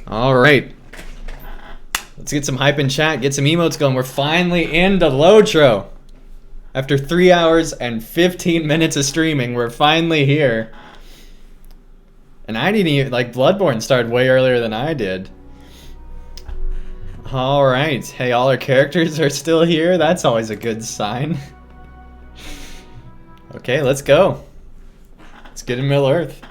Alright. Let's get some hype in chat, get some emotes going. We're finally into LOTRO. After 3 hours and 15 minutes of streaming, we're finally here. And I didn't even, like, Bloodborne started way earlier than I did. Alright. Hey, all our characters are still here. That's always a good sign. Okay, let's go. Let's get in Middle Earth.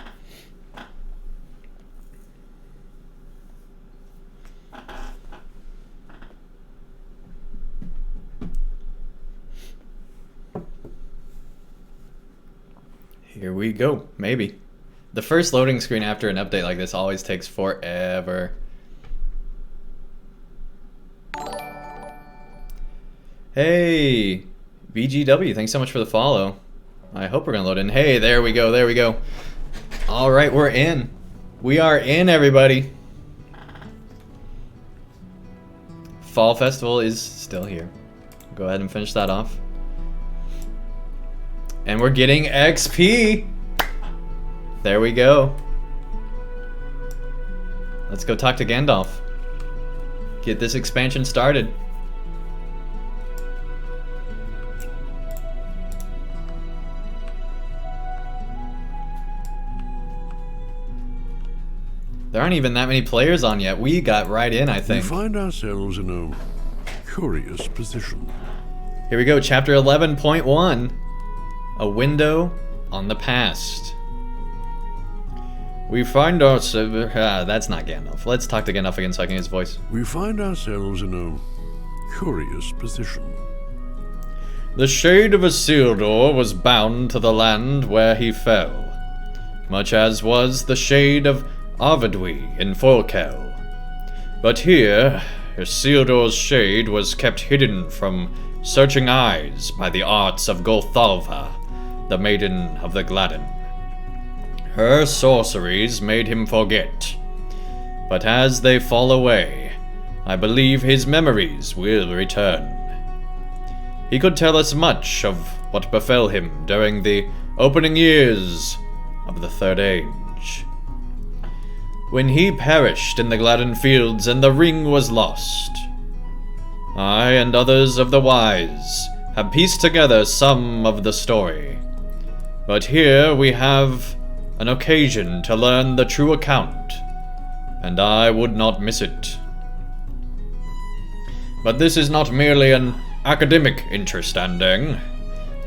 Here we go. Maybe. The first loading screen after an update like this always takes forever. Hey, VGW, thanks so much for the follow. I hope we're gonna load in. Hey, there we go, there we go. All right, we're in. We are in, everybody. Fall Festival is still here. Go ahead and finish that off. And we're getting XP. There we go. Let's go talk to Gandalf. Get this expansion started. There aren't even that many players on yet. We got right in, I think. We find ourselves in a curious position. Here we go, chapter 11.1. A window on the past. We find ourselves... that's not Gandalf. Let's talk to Gandalf again so I can hear his voice. We find ourselves in a curious position. The shade of Isildur was bound to the land where he fell, much as was the shade of Arvedui in Forkel. But here, Isildur's shade was kept hidden from searching eyes by the arts of Gothalva, the Maiden of the Gladden. Her sorceries made him forget, but as they fall away, I believe his memories will return. He could tell us much of what befell him during the opening years of the Third Age. When he perished in the Gladden fields and the ring was lost, I and others of the wise have pieced together some of the story. But here we have an occasion to learn the true account, and I would not miss it. But this is not merely an academic interest, Andang,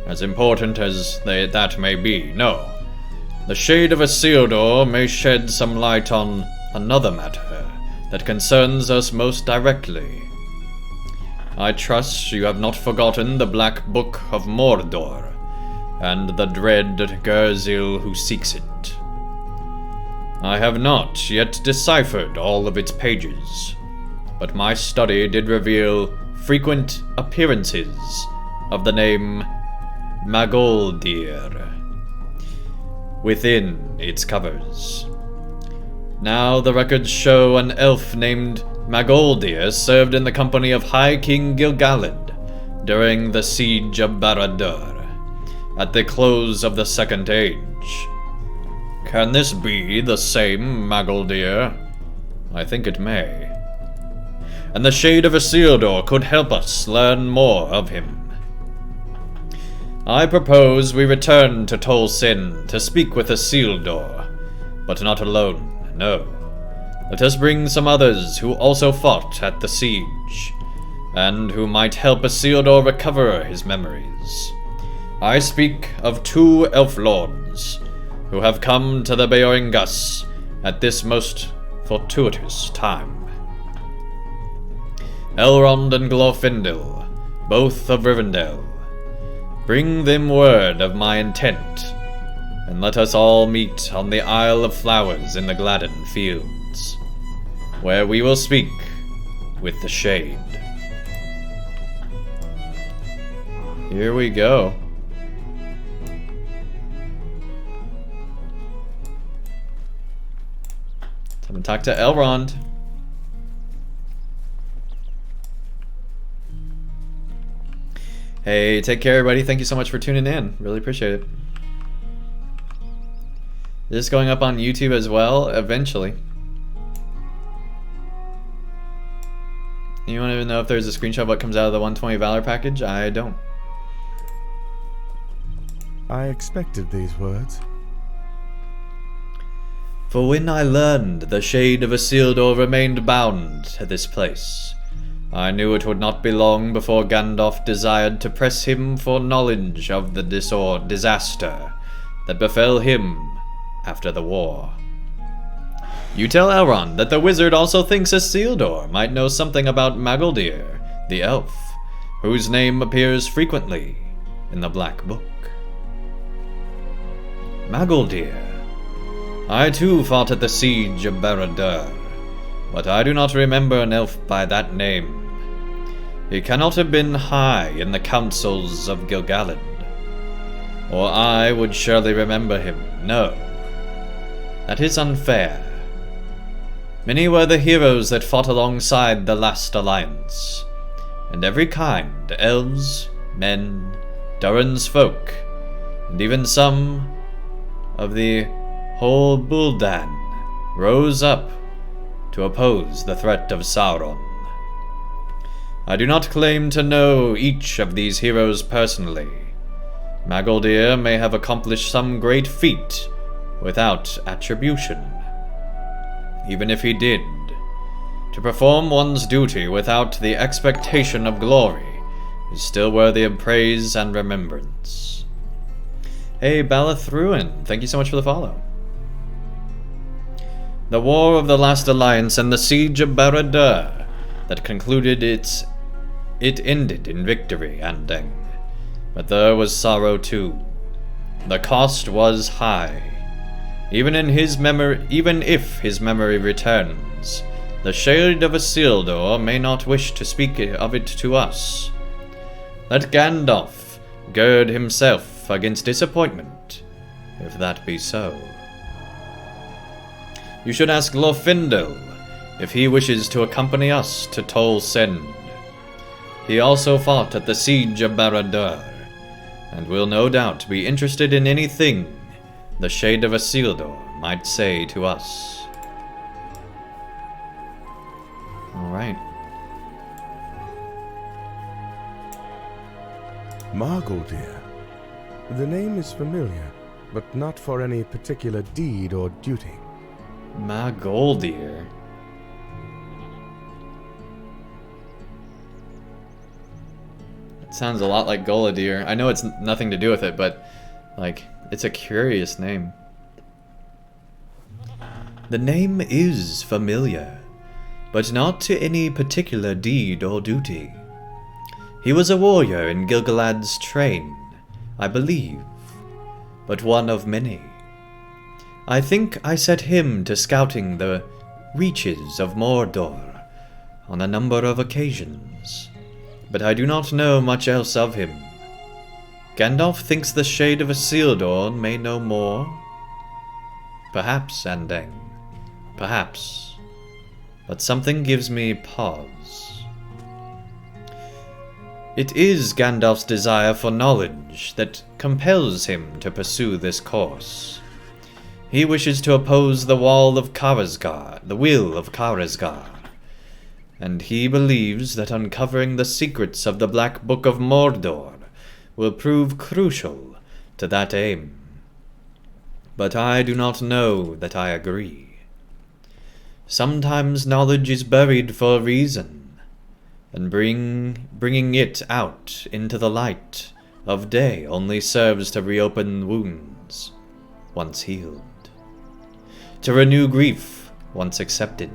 as important as that may be, no. The shade of Isildur may shed some light on another matter that concerns us most directly. I trust you have not forgotten the Black Book of Mordor, and the dread Gerzil who seeks it. I have not yet deciphered all of its pages, but my study did reveal frequent appearances of the name Magoldir within its covers. Now the records show an elf named Magoldir served in the company of High King Gil-galad during the siege of Barad-dûr at the close of the Second Age. Can this be the same Magoldir? I think it may. And the Shade of Isildur could help us learn more of him. I propose we return to Tol Sin to speak with Isildur, but not alone, no. Let us bring some others who also fought at the siege, and who might help Isildur recover his memories. I speak of 2 elf lords who have come to the Beoringas at this most fortuitous time. Elrond and Glorfindel, both of Rivendell. Bring them word of my intent, and let us all meet on the Isle of Flowers in the Gladden Fields, where we will speak with the Shade. Here we go. Time to talk to Elrond. Hey, take care, everybody. Thank you so much for tuning in. Really appreciate it. This is going up on YouTube as well, eventually. You want to know if there's a screenshot of what comes out of the 120 Valor package? I don't. I expected these words. For when I learned the shade of Isildur remained bound to this place, I knew it would not be long before Gandalf desired to press him for knowledge of the disaster that befell him after the war. You tell Elrond that the wizard also thinks Isildur might know something about Magoldir, the elf, whose name appears frequently in the Black Book. Magoldir. I too fought at the siege of Barad-dûr, but I do not remember an elf by that name. He cannot have been high in the councils of Gil-galad, or I would surely remember him. No, that is unfair. Many were the heroes that fought alongside the last alliance, and every kind, elves, men, Durin's folk, and even some of the whole Buldan rose up to oppose the threat of Sauron. I do not claim to know each of these heroes personally. Magoldir may have accomplished some great feat without attribution. Even if he did, to perform one's duty without the expectation of glory is still worthy of praise and remembrance. Hey, Balathruin, thank you so much for the follow. The War of the Last Alliance and the Siege of Barad-dûr that concluded it ended in victory, Andang. But there was sorrow too. The cost was high. Even if his memory returns, the Shade of Isildur may not wish to speak of it to us. Let Gandalf gird himself against disappointment, if that be so. You should ask Glorfindel if he wishes to accompany us to Tol Send. He also fought at the siege of Barad-dûr, and will no doubt be interested in anything the Shade of Isildur might say to us. Alright. Magoldir. The name is familiar, but not for any particular deed or duty. Magoldir. It sounds a lot like Goladir. I know it's nothing to do with it, but, like, it's a curious name. The name is familiar, but not to any particular deed or duty. He was a warrior in Gil-galad's train, I believe, but one of many. I think I set him to scouting the reaches of Mordor on a number of occasions, but I do not know much else of him. Gandalf thinks the Shade of Isildur may know more? Perhaps, Andang. Perhaps. But something gives me pause. It is Gandalf's desire for knowledge that compels him to pursue this course. He wishes to oppose the will of Karazgar, and he believes that uncovering the secrets of the Black Book of Mordor will prove crucial to that aim. But I do not know that I agree. Sometimes knowledge is buried for a reason, and bringing it out into the light of day only serves to reopen wounds once healed, to renew grief once accepted.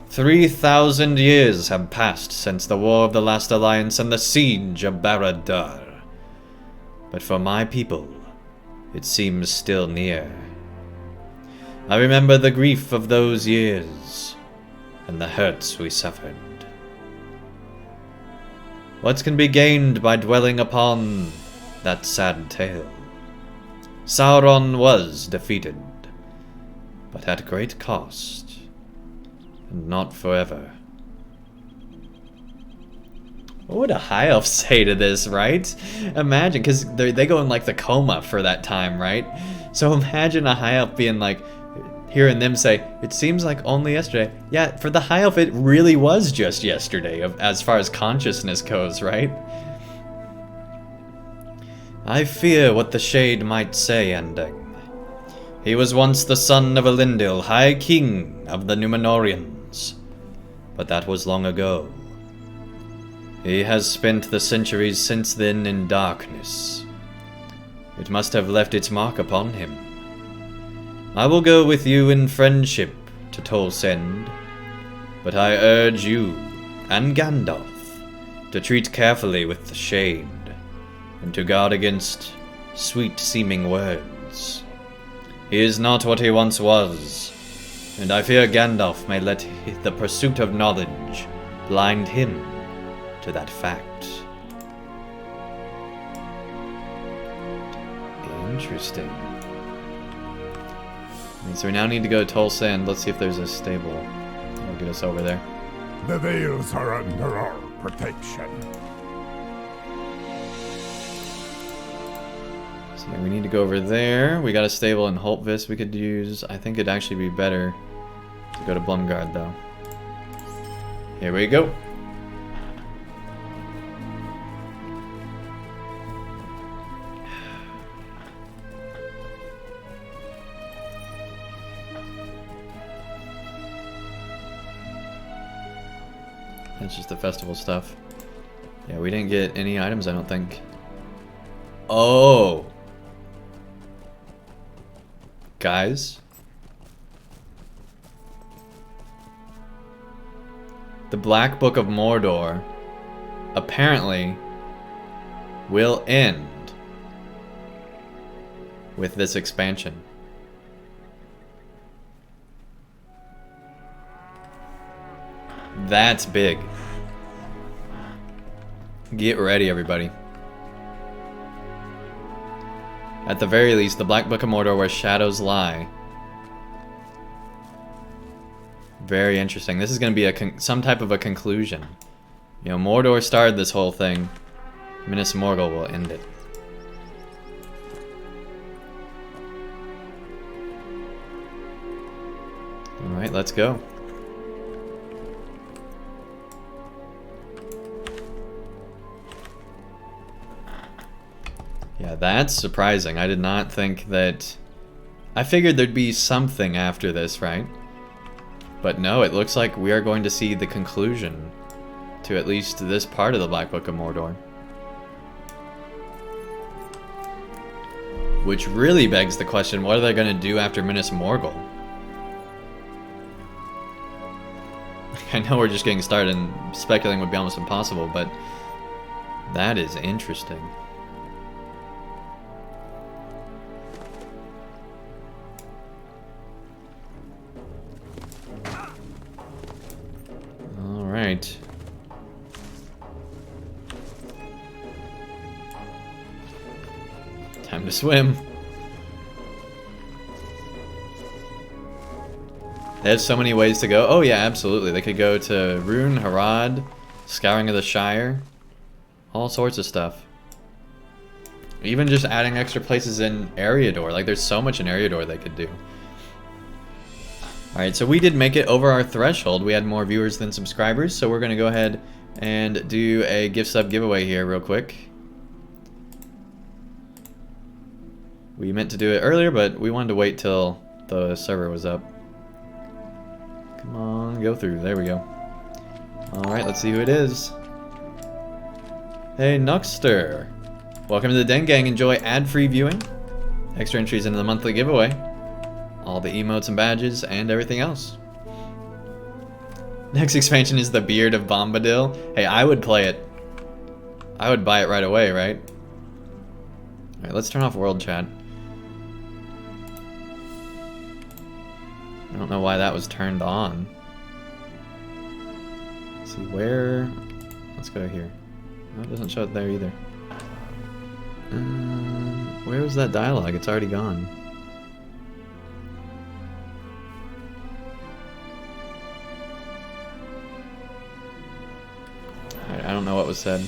3,000 years have passed since the War of the Last Alliance and the Siege of Barad-dûr, but for my people, it seems still near. I remember the grief of those years, and the hurts we suffered. What can be gained by dwelling upon that sad tale? Sauron was defeated, but at great cost. And not forever. What would a high elf say to this, right? Imagine, because they go in like the coma for that time, right? So imagine a high elf being like, hearing them say, it seems like only yesterday. Yeah, for the High Elf, it really was just yesterday, as far as consciousness goes, right? I fear what the Shade might say, Andang. He was once the son of Elendil, High King of the Númenóreans, but that was long ago. He has spent the centuries since then in darkness. It must have left its mark upon him. I will go with you in friendship to Tol Send, but I urge you and Gandalf to treat carefully with the Shade, and to guard against sweet-seeming words. He is not what he once was, and I fear Gandalf may let the pursuit of knowledge blind him to that fact. Interesting. And so we now need to go to Tol Sand. Let's see if there's a stable that'll get us over there. The Vales are under our protection. So yeah, we need to go over there. We got a stable in Holtvis we could use. I think it'd actually be better to go to Blumgard though. Here we go. That's just the festival stuff. Yeah, we didn't get any items, I don't think. Oh! Guys? The Black Book of Mordor apparently will end with this expansion. That's big. Get ready, everybody. At the very least, the Black Book of Mordor where shadows lie. Very interesting. This is going to be some type of a conclusion. You know, Mordor started this whole thing. Minas Morgul will end it. Alright, let's go. Yeah, that's surprising. I did not think that... I figured there'd be something after this, right? But no, it looks like we are going to see the conclusion to at least this part of the Black Book of Mordor. Which really begs the question, what are they going to do after Minas Morgul? I know we're just getting started and speculating would be almost impossible, but that is interesting. Alright. Time to swim. There's so many ways to go. Oh yeah, absolutely. They could go to Rune, Harad, Scouring of the Shire. All sorts of stuff. Even just adding extra places in Eriador. Like, there's so much in Eriador they could do. Alright, so we did make it over our threshold. We had more viewers than subscribers, so we're going to go ahead and do a gift sub giveaway here real quick. We meant to do it earlier, but we wanted to wait till the server was up. Come on, go through. There we go. Alright, let's see who it is. Hey, Nuxter. Welcome to the Den Gang. Enjoy ad-free viewing, extra entries into the monthly giveaway, all the emotes and badges, and everything else. Next expansion is the Beard of Bombadil. Hey, I would play it. I would buy it right away, right? Alright, let's turn off world chat. I don't know why that was turned on. Let's see where... Let's go here. No, it doesn't show it there either. Where was that dialogue? It's already gone. Alright, I don't know what was said.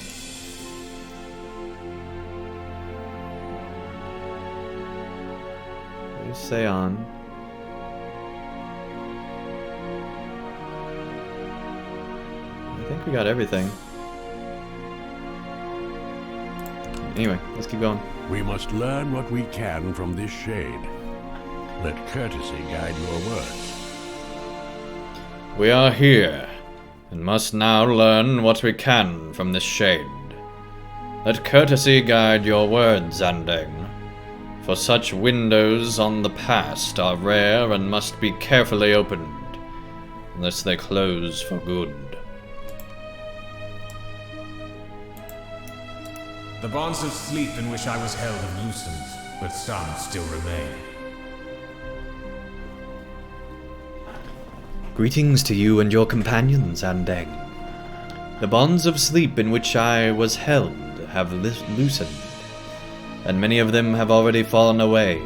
Say on. we got everything. Anyway, let's keep going. We must learn what we can from this shade. Let courtesy guide your words. We are here, and must now learn what we can from this shade. Let courtesy guide your words, Andang. For such windows on the past are rare and must be carefully opened, lest they close for good. The bonds of sleep in which I was held have loosened, but some still remain. Greetings to you and your companions, Andang. The bonds of sleep in which I was held have loosened, and many of them have already fallen away.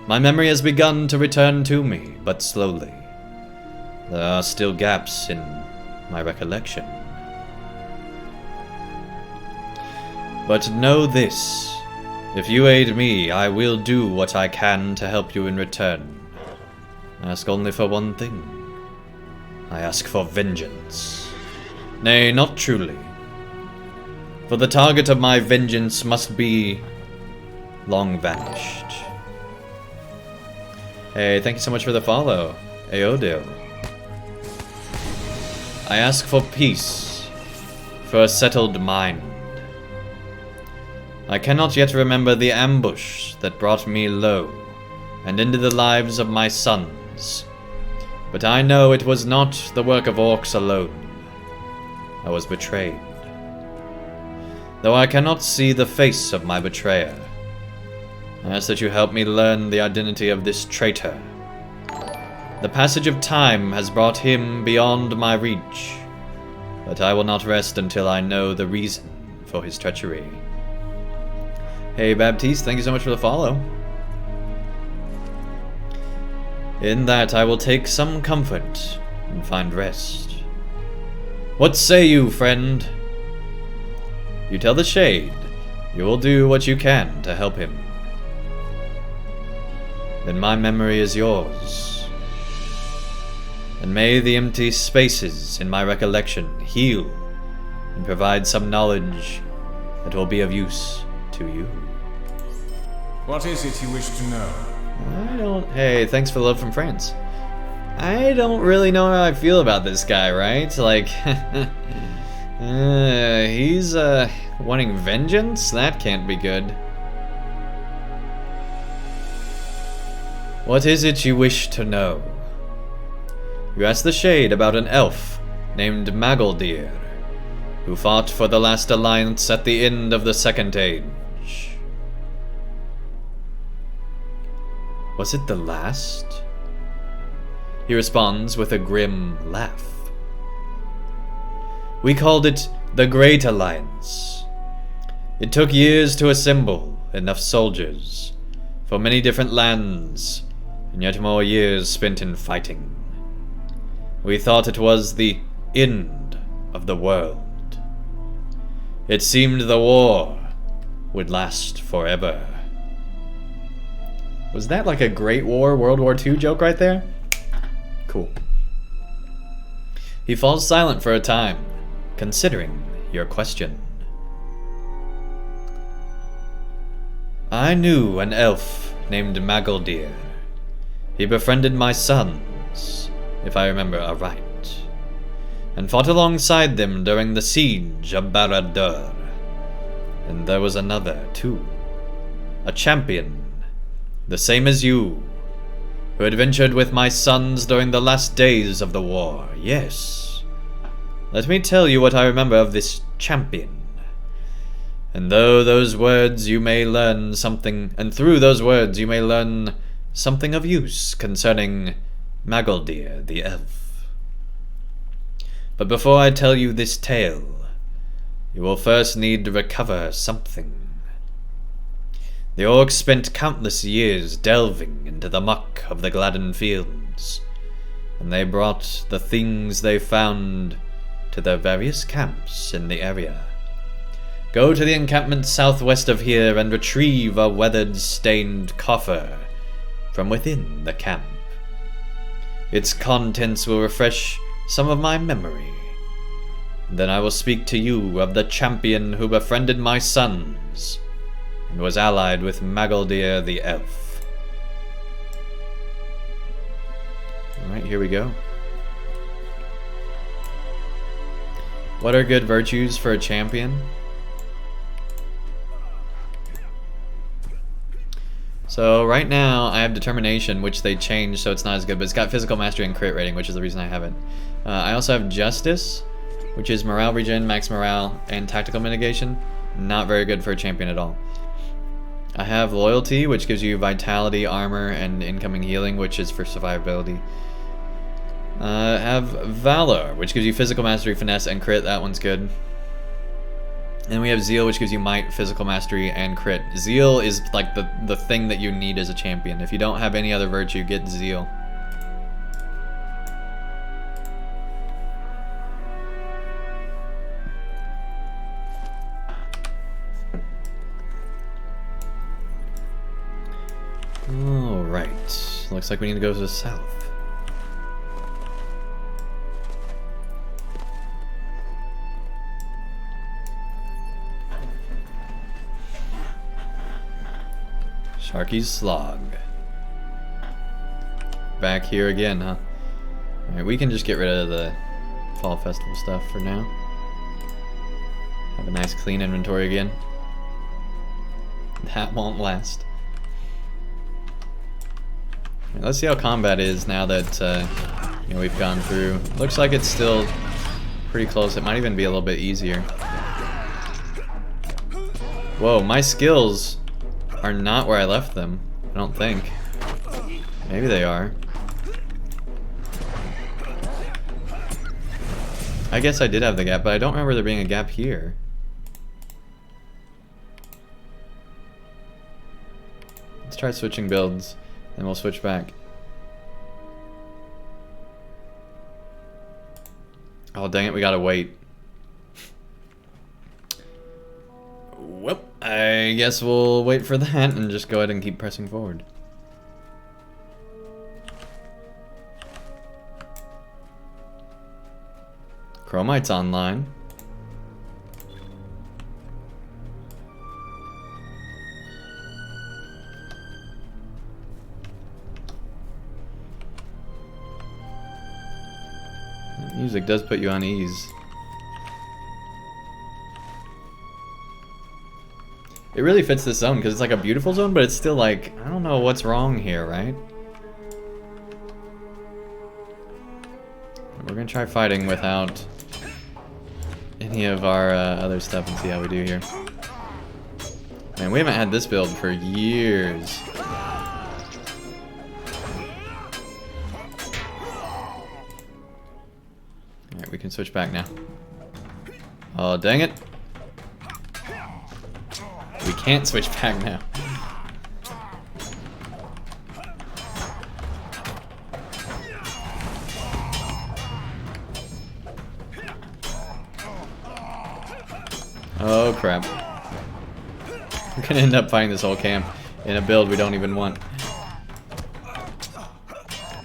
My memory has begun to return to me, but slowly. There are still gaps in my recollection. But know this, if you aid me, I will do what I can to help you in return. Ask only for one thing. I ask for vengeance. Nay, not truly. For the target of my vengeance must be long vanished. Hey, thank you so much for the follow, Aodil. I ask for peace, for a settled mind. I cannot yet remember the ambush that brought me low and into the lives of my sons, but I know it was not the work of orcs alone. I was betrayed. Though I cannot see the face of my betrayer, I ask that you help me learn the identity of this traitor. The passage of time has brought him beyond my reach, but I will not rest until I know the reason for his treachery. Hey Baptiste, thank you so much for the follow. In that I will take some comfort and find rest. What say you, friend? You tell the Shade you will do what you can to help him. Then my memory is yours. And may the empty spaces in my recollection heal and provide some knowledge that will be of use to you. What is it you wish to know? Hey, thanks for the love from France. I don't really know how I feel about this guy, right? Like, he's, wanting vengeance? That can't be good. What is it you wish to know? You asked the Shade about an elf named Magaldir, who fought for the last alliance at the end of the Second Age. Was it the last? He responds with a grim laugh. We called it the Great Alliance. It took years to assemble enough soldiers for many different lands, and yet more years spent in fighting. We thought it was the end of the world. It seemed the war would last forever. Was that like a Great War, World War II joke right there? Cool. He falls silent for a time, considering your question. I knew an elf named Magaldir. He befriended my sons, if I remember aright, and fought alongside them during the siege of Barad-dûr. And there was another, too. A champion, the same as you, who adventured with my sons during the last days of the war. Yes. Let me tell you what I remember of this champion. And through those words you may learn something of use concerning Magaldir the elf. But before I tell you this tale, you will first need to recover something. The orcs spent countless years delving into the muck of the Gladden fields, and they brought the things they found to their various camps in the area. Go to the encampment southwest of here and retrieve a weathered, stained coffer from within the camp. Its contents will refresh some of my memory, Then I will speak to you of the champion who befriended my sons, and was allied with Magaldir the elf. Alright, here we go. What are good virtues for a champion? So right now I have determination, which they changed so it's not as good, but it's got physical mastery and crit rating, which is the reason I have it. I also have justice, which is morale regen, max morale, and tactical mitigation. Not very good for a champion at all. I have loyalty, which gives you vitality, armor, and incoming healing, which is for survivability. I have valor, which gives you physical mastery, finesse, and crit. That one's good. And we have zeal, which gives you might, physical mastery, and crit. Zeal is like the thing that you need as a champion. If you don't have any other virtue, get zeal. Alright. Looks like we need to go to the south. Sharky's Slog. Back here again, huh? Alright, we can just get rid of the Fall Festival stuff for now. Have a nice clean inventory again. That won't last. Alright, let's see how combat is now that you know, we've gone through. Looks like it's still pretty close. It might even be a little bit easier. Whoa, my skills are not where I left them, I don't think. Maybe they are. I guess I did have the gap, but I don't remember there being a gap here. Let's try switching builds, and we'll switch back. Oh dang it, we gotta wait. Well, I guess we'll wait for that and just go ahead and keep pressing forward. Chromite's online. That music does put you on ease. It really fits this zone because it's like a beautiful zone, but it's still like, I don't know what's wrong here, right? We're gonna try fighting without any of our other stuff and see how we do here. Man, we haven't had this build for years. Alright, we can switch back now. Oh, dang it. We can't switch back now. Oh crap. We're gonna end up fighting this whole camp in a build we don't even want.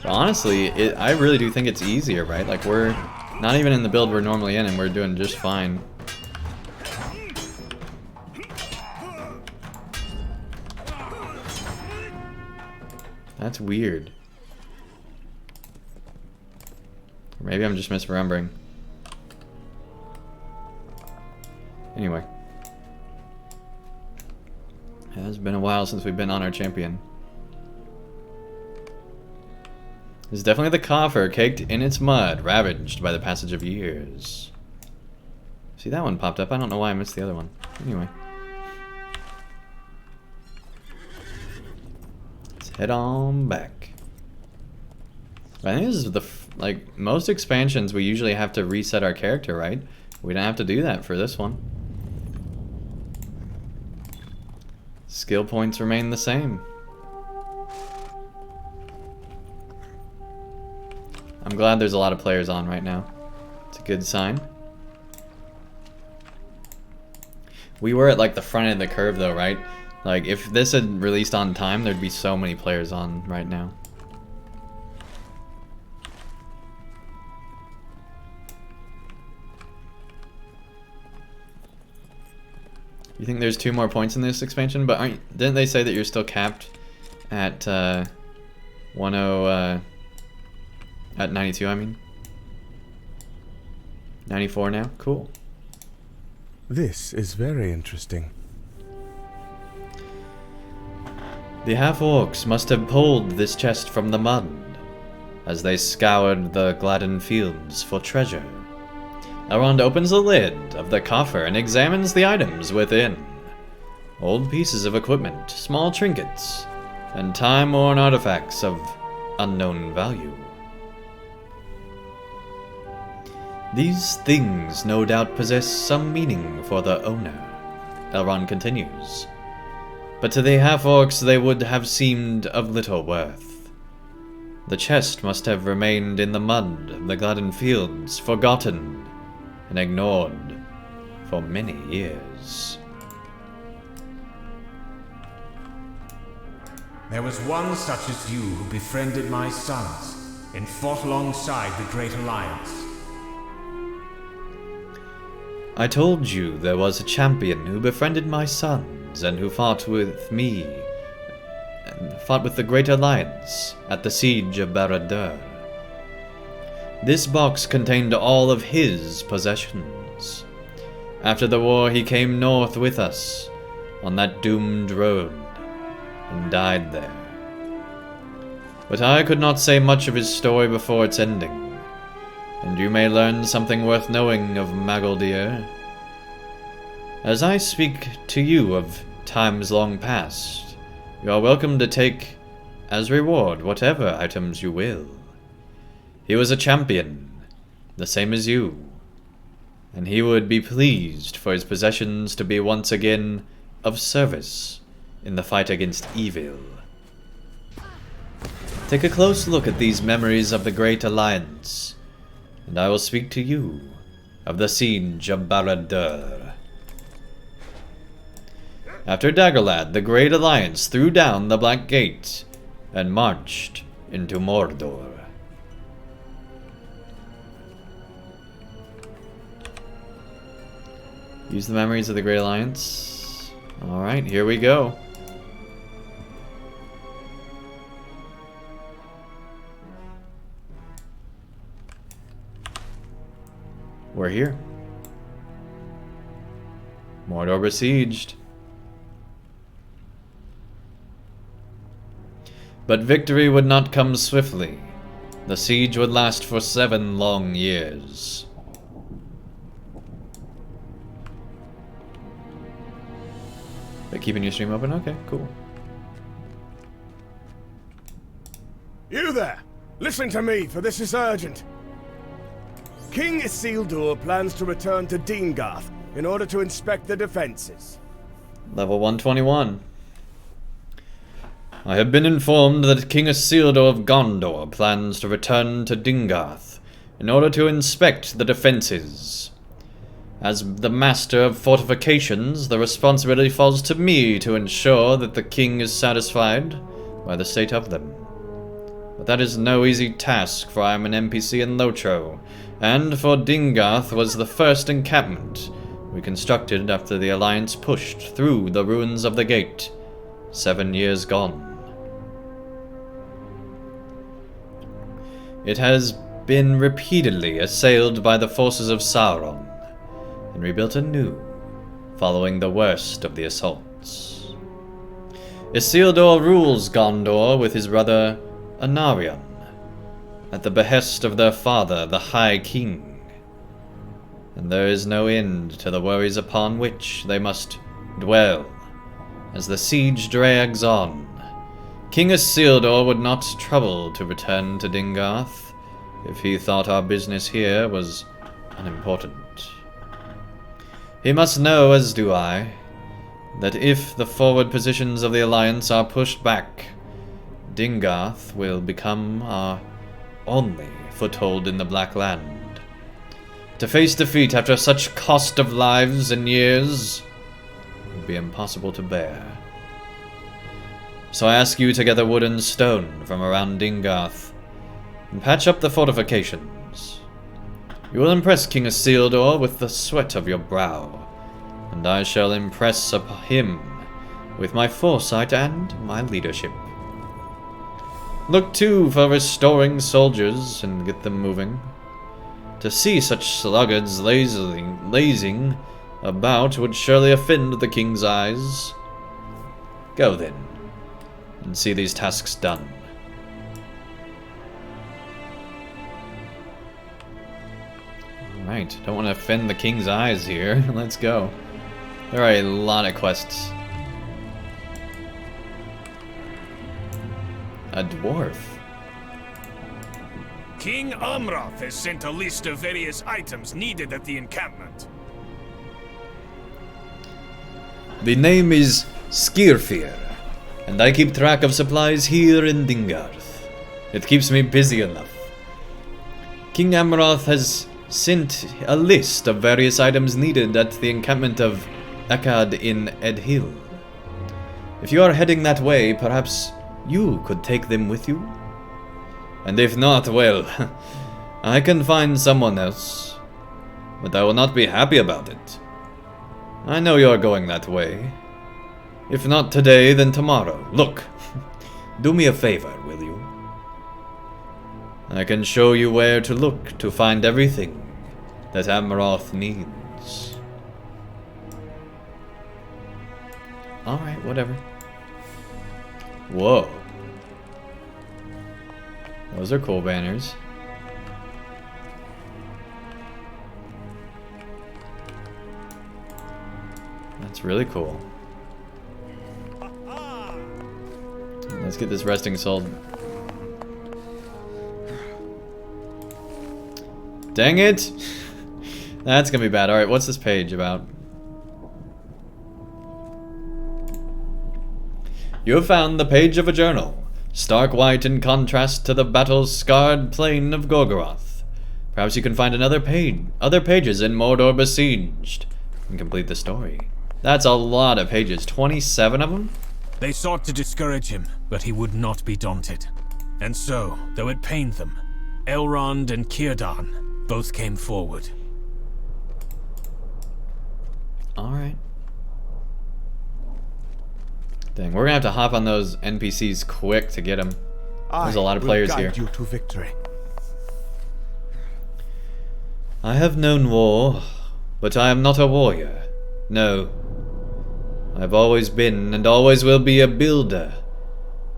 But honestly, I really do think it's easier, right? Like, we're not even in the build we're normally in and we're doing just fine. That's weird. Or maybe I'm just misremembering. Anyway. It has been a while since we've been on our champion. It's definitely the coffer, caked in its mud, ravaged by the passage of years. See, that one popped up. I don't know why I missed the other one. Anyway. Head on back. I think this is the like most expansions we usually have to reset our character, right? We don't have to do that for this one. Skill points remain the same. I'm glad there's a lot of players on right now. It's a good sign. We were at like the front end of the curve though, right? Like, if this had released on time, there'd be so many players on right now. You think there's 2 more points in this expansion? But didn't they say that you're still capped at 92, I mean? 94 now? Cool. This is very interesting. The half-orcs must have pulled this chest from the mud as they scoured the Gladden fields for treasure. Elrond opens the lid of the coffer and examines the items within. Old pieces of equipment, small trinkets, and time-worn artifacts of unknown value. These things no doubt possess some meaning for the owner, Elrond continues. But to the half-orcs they would have seemed of little worth. The chest must have remained in the mud of the Gladden fields, forgotten and ignored for many years. There was one such as you who befriended my sons and fought alongside the Great Alliance. I told you there was a champion who befriended my sons and who fought with me, and fought with the Great Alliance at the siege of Barad-dûr. This box contained all of his possessions. After the war he came north with us on that doomed road and died there. But I could not say much of his story before its ending, and you may learn something worth knowing of Magoldir. As I speak to you of times long past, you are welcome to take as reward whatever items you will. He was a champion, the same as you, and he would be pleased for his possessions to be once again of service in the fight against evil. Take a close look at these memories of the Great Alliance, and I will speak to you of the siege of Barad-dûr. After Daggerlad, the Great Alliance threw down the Black Gate and marched into Mordor. Use the memories of the Great Alliance. Alright, here we go. We're here. Mordor besieged. But victory would not come swiftly. The siege would last for 7 long years. They're keeping your stream open? Okay, cool. You there! Listen to me, for this is urgent. King Isildur plans to return to Dingarth in order to inspect the defenses. Level 121. I have been informed that King Isildur of Gondor plans to return to Dingarth in order to inspect the defenses. As the master of fortifications, the responsibility falls to me to ensure that the king is satisfied by the state of them. But that is no easy task, for I am an NPC in LOTRO, and for Dingarth was the first encampment we constructed after the Alliance pushed through the ruins of the gate, 7 years gone. It has been repeatedly assailed by the forces of Sauron, and rebuilt anew, following the worst of the assaults. Isildur rules Gondor with his brother Anarion, at the behest of their father, the High King, and there is no end to the worries upon which they must dwell as the siege drags on. King Isildur would not trouble to return to Dingarth if he thought our business here was unimportant. He must know, as do I, that if the forward positions of the Alliance are pushed back, Dingarth will become our only foothold in the Black Land. To face defeat after such cost of lives and years would be impossible to bear. So I ask you to gather wood and stone from around Dingarth and patch up the fortifications. You will impress King Isildur with the sweat of your brow, and I shall impress upon him with my foresight and my leadership. Look too for restoring soldiers and get them moving. To see such sluggards lazing about would surely offend the king's eyes. Go then, and see these tasks done. Alright, don't want to offend the king's eyes here. Let's go. There are a lot of quests. A dwarf. King Amroth has sent a list of various items needed at the encampment. The name is Skirfir, and I keep track of supplies here in Dingarth. It keeps me busy enough. King Amroth has sent a list of various items needed at the encampment of Akkad in Edhil. If you are heading that way, perhaps you could take them with you? And if not, well, I can find someone else. But I will not be happy about it. I know you are going that way. If not today, then tomorrow. Look, do me a favor, will you? I can show you where to look to find everything that Amroth needs. Alright, whatever. Whoa. Those are cool banners. That's really cool. Let's get this resting sold. Dang it! That's gonna be bad. Alright, what's this page about? You have found the page of a journal, stark white in contrast to the battle-scarred plain of Gorgoroth. Perhaps you can find other pages in Mordor Besieged, and complete the story. That's a lot of pages, 27 of them? They sought to discourage him, but he would not be daunted. And so, though it pained them, Elrond and Círdan both came forward. Alright. Dang, we're gonna have to hop on those NPCs quick to get them. There's a lot of players here. You to victory. I have known war, but I am not a warrior. No. I've always been and always will be a builder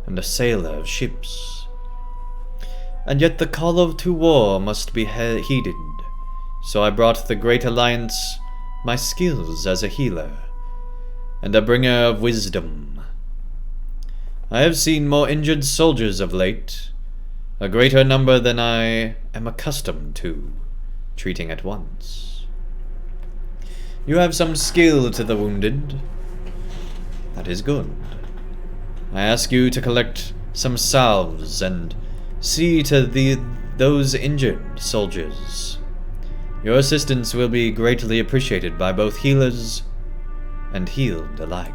and a sailor of ships. And yet the call to war must be heeded, so I brought the Great Alliance my skills as a healer and a bringer of wisdom. I have seen more injured soldiers of late, a greater number than I am accustomed to treating at once. You have some skill to the wounded. That is good. I ask you to collect some salves and see to those injured soldiers. Your assistance will be greatly appreciated by both healers and healed alike.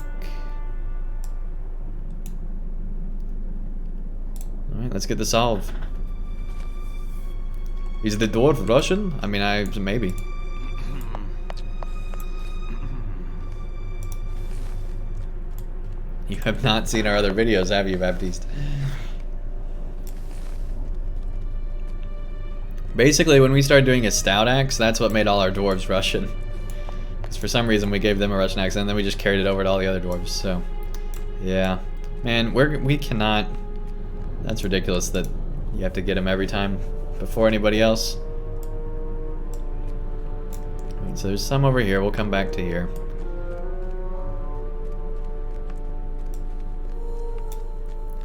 Alright, let's get the salve. Is the dwarf Russian? I mean, maybe. You have not seen our other videos, have you, Baptiste? Basically, when we started doing a stout axe, that's what made all our dwarves Russian. Because for some reason we gave them a Russian accent, and then we just carried it over to all the other dwarves, so... Yeah. Man, we cannot... That's ridiculous that you have to get them every time before anybody else. Right, so there's some over here, we'll come back to here.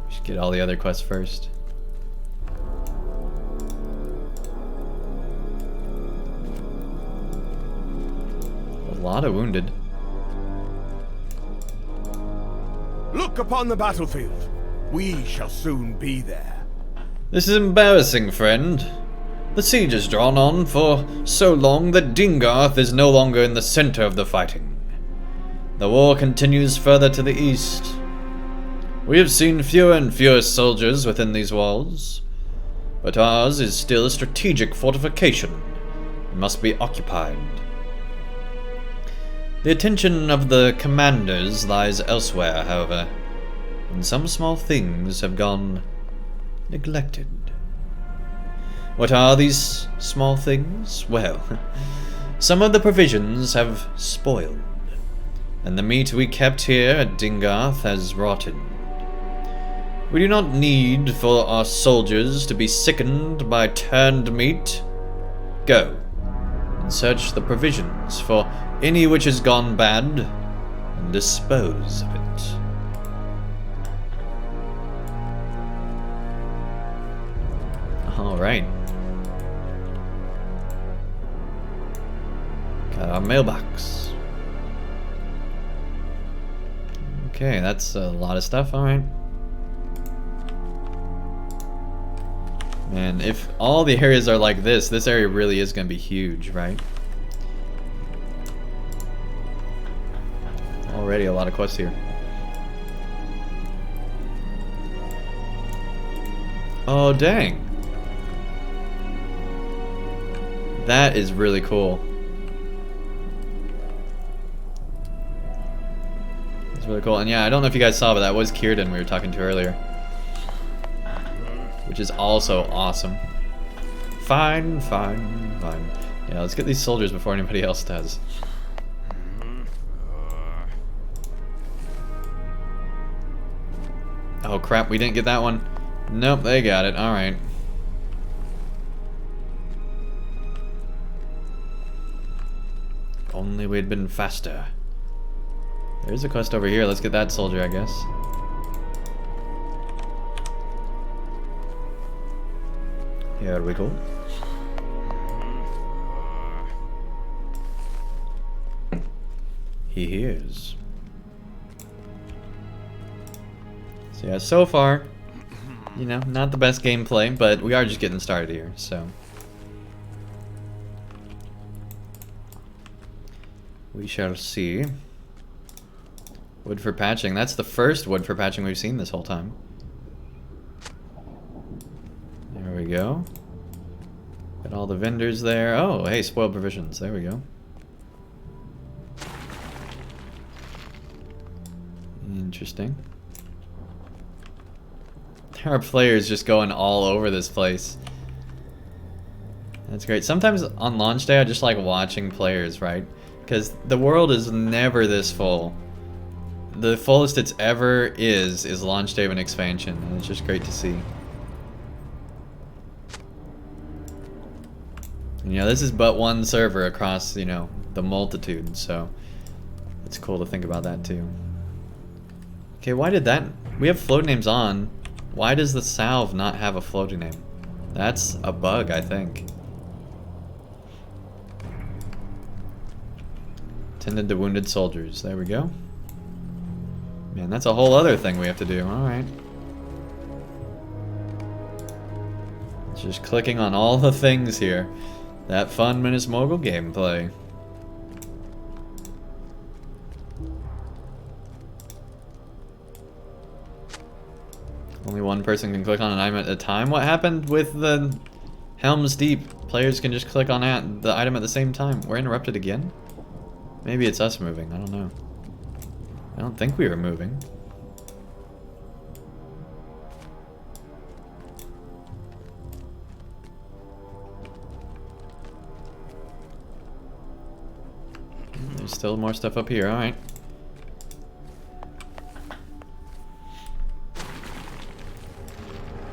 We should get all the other quests first. A lot of wounded. Look upon the battlefield. We shall soon be there. This is embarrassing, friend. The siege has drawn on for so long that Dingarth is no longer in the center of the fighting. The war continues further to the east. We have seen fewer and fewer soldiers within these walls, but ours is still a strategic fortification and must be occupied. The attention of the commanders lies elsewhere, however, and some small things have gone neglected. What are these small things? Well, some of the provisions have spoiled, and the meat we kept here at Dingarth has rotted. We do not need for our soldiers to be sickened by turned meat. Go and search the provisions for any which has gone bad, and dispose of it. Alright. Got our mailbox. Okay, that's a lot of stuff, alright. Man, if all the areas are like this area really is going to be huge, right? Already a lot of quests here. Oh, dang. That is really cool. That's really cool. And yeah, I don't know if you guys saw, but that was Círdan we were talking to earlier. Which is also awesome. Fine. Yeah, let's get these soldiers before anybody else does. Oh crap, we didn't get that one. Nope, they got it. Alright. Only we'd been faster. There's a quest over here. Let's get that soldier, I guess. Here we go. He hears. So yeah, so far, you know, not the best gameplay, but we are just getting started here, so. We shall see. Wood for patching. That's the first wood for patching we've seen this whole time. There we go. Got all the vendors there. Oh, hey, spoiled provisions. There we go. Interesting. There are players just going all over this place. That's great. Sometimes on launch day, I just like watching players, right? Because the world is never this full. The fullest it's ever is launch day of an expansion, and it's just great to see. And, you know, this is but one server across, you know, the multitude, so it's cool to think about that too. Okay, why did that... We have float names on. Why does the salve not have a floating name? That's a bug, I think. Tended to wounded soldiers. There we go. Man, that's a whole other thing we have to do. Alright. Just clicking on all the things here. That fun Minas Morgul gameplay. Only one person can click on an item at a time. What happened with the Helm's Deep? Players can just click on the item at the same time. We're interrupted again? Maybe it's us moving. I don't know. I don't think we were moving. There's still more stuff up here. Alright.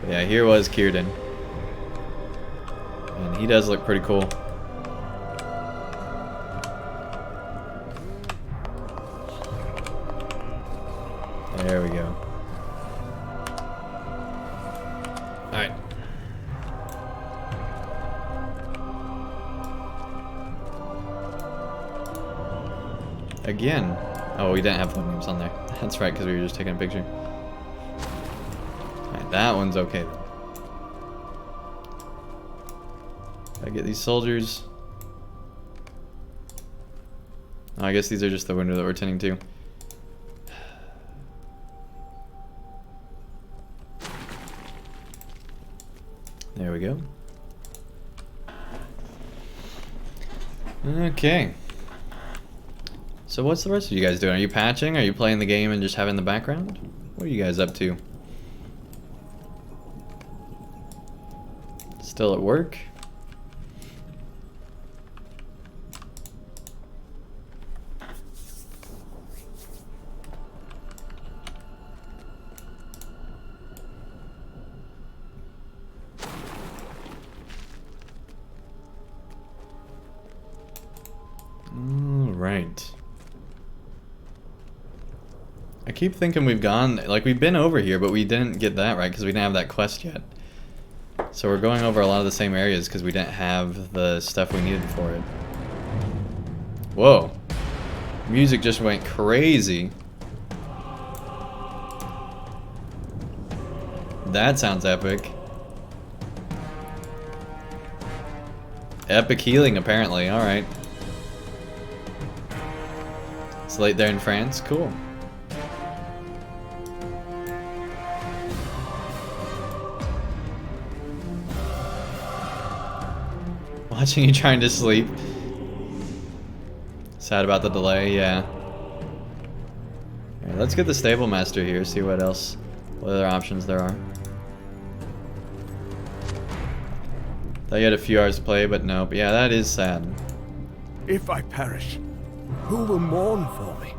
Yeah, here was Círdan. And he does look pretty cool. There we go. Alright. Again. Oh, we didn't have phone names on there. That's right, because we were just taking a picture. Alright, that one's okay then. Gotta get these soldiers. Oh, I guess these are just the window that we're tending to. There we go. Okay. So what's the rest of you guys doing? Are you patching? Are you playing the game and just having the background? What are you guys up to? Still at work? Right. I keep thinking we've gone, like we've been over here, but we didn't get that right because we didn't have that quest yet. So we're going over a lot of the same areas because we didn't have the stuff we needed for it. Whoa. Music just went crazy. That sounds epic. Epic healing, apparently. Alright. It's late there in France. Cool. Watching you trying to sleep. Sad about the delay, yeah. Alright, let's get the stable master here, see what else, what other options there are. Thought you had a few hours to play, but nope. Yeah, that is sad. If I perish, who will mourn for me?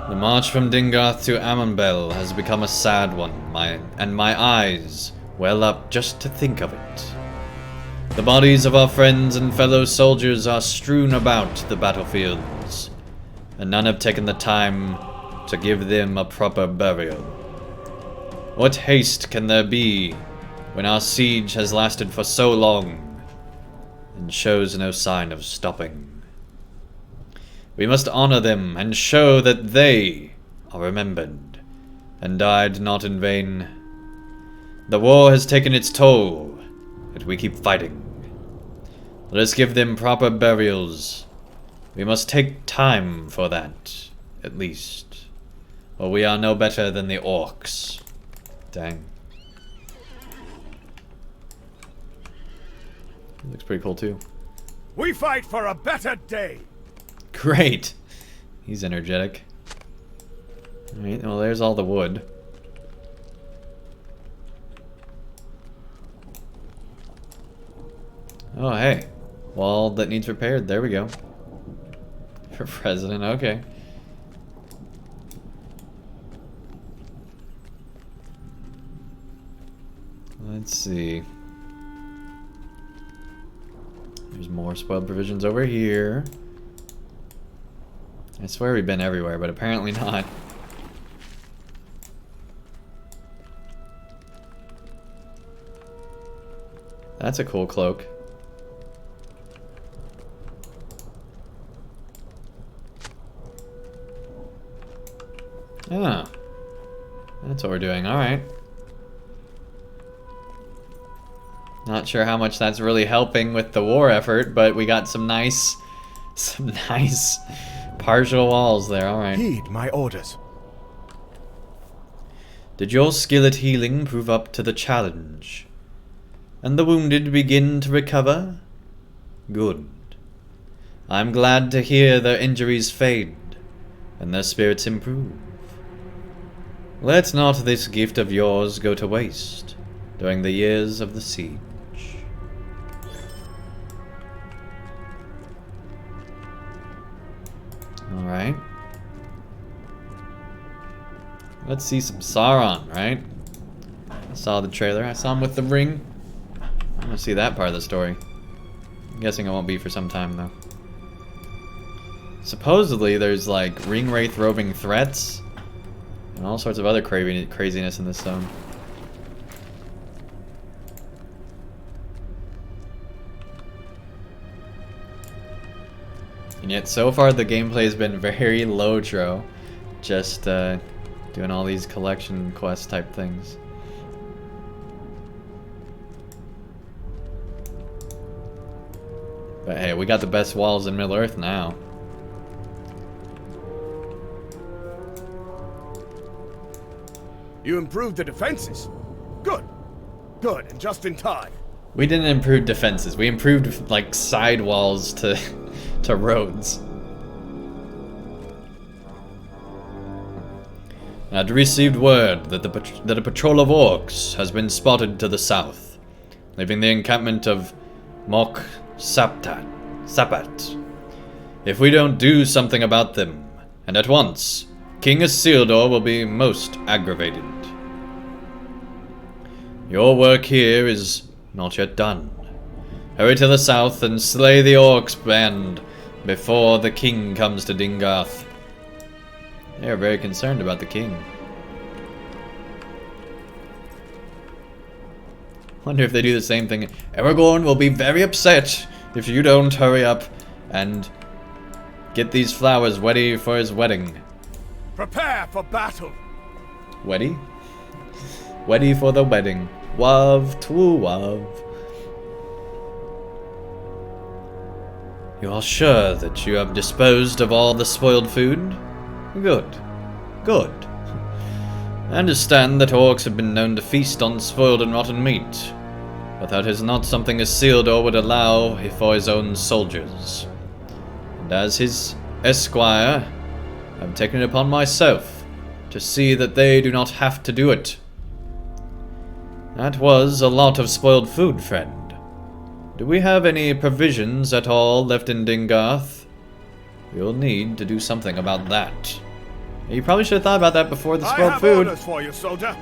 The march from Dingarth to Amonbel has become a sad one, and my eyes well up just to think of it. The bodies of our friends and fellow soldiers are strewn about the battlefields, and none have taken the time to give them a proper burial. What haste can there be when our siege has lasted for so long and shows no sign of stopping? We must honor them and show that they are remembered and died not in vain. The war has taken its toll, but we keep fighting. Let us give them proper burials. We must take time for that, at least. Or we are no better than the orcs. Dang. Looks pretty cool too. We fight for a better day! Great! He's energetic. Alright, well there's all the wood. Oh hey. Wall that needs repaired. There we go. For president, okay. Let's see. There's more spoiled provisions over here. I swear we've been everywhere, but apparently not. That's a cool cloak. Ah. That's what we're doing, alright. Not sure how much that's really helping with the war effort, but we got some nice partial walls there, alright. Heed my orders. Did your skill at healing prove up to the challenge? And the wounded begin to recover? Good. I'm glad to hear their injuries fade, and their spirits improve. Let not this gift of yours go to waste during the years of the siege. Alright. Let's see some Sauron, right? I saw the trailer. I saw him with the ring. I want to see that part of the story. I'm guessing it won't be for some time, though. Supposedly, there's like ring wraith roving threats and all sorts of other craziness in this zone. And yet, so far, the gameplay has been very LOTRO. Just doing all these collection quest type things. But hey, we got the best walls in Middle-earth now. You improved the defenses. Good. Good, and just in time. We didn't improve defenses. We improved like side walls to to roads. I had received word that that a patrol of orcs has been spotted to the south, leaving the encampment of Mok Sapat. If we don't do something about them, and at once, King Isildur will be most aggravated. Your work here is not yet done. Hurry to the south and slay the orcs band before the king comes to Dingarth. They are very concerned about the king. Wonder if they do the same thing. Aragorn will be very upset if you don't hurry up and get these flowers ready for his wedding. Prepare for battle! Weddy? Weddy for the wedding. Wav to wav. You are sure that you have disposed of all the spoiled food? Good. Good. I understand that orcs have been known to feast on spoiled and rotten meat, but that is not something Isildur would allow for his own soldiers. And as his esquire, I've taken it upon myself to see that they do not have to do it. That was a lot of spoiled food, friend. Do we have any provisions at all left in Dingarth? We'll need to do something about that. You probably should have thought about that before the spoiled food. I have orders for you, soldier.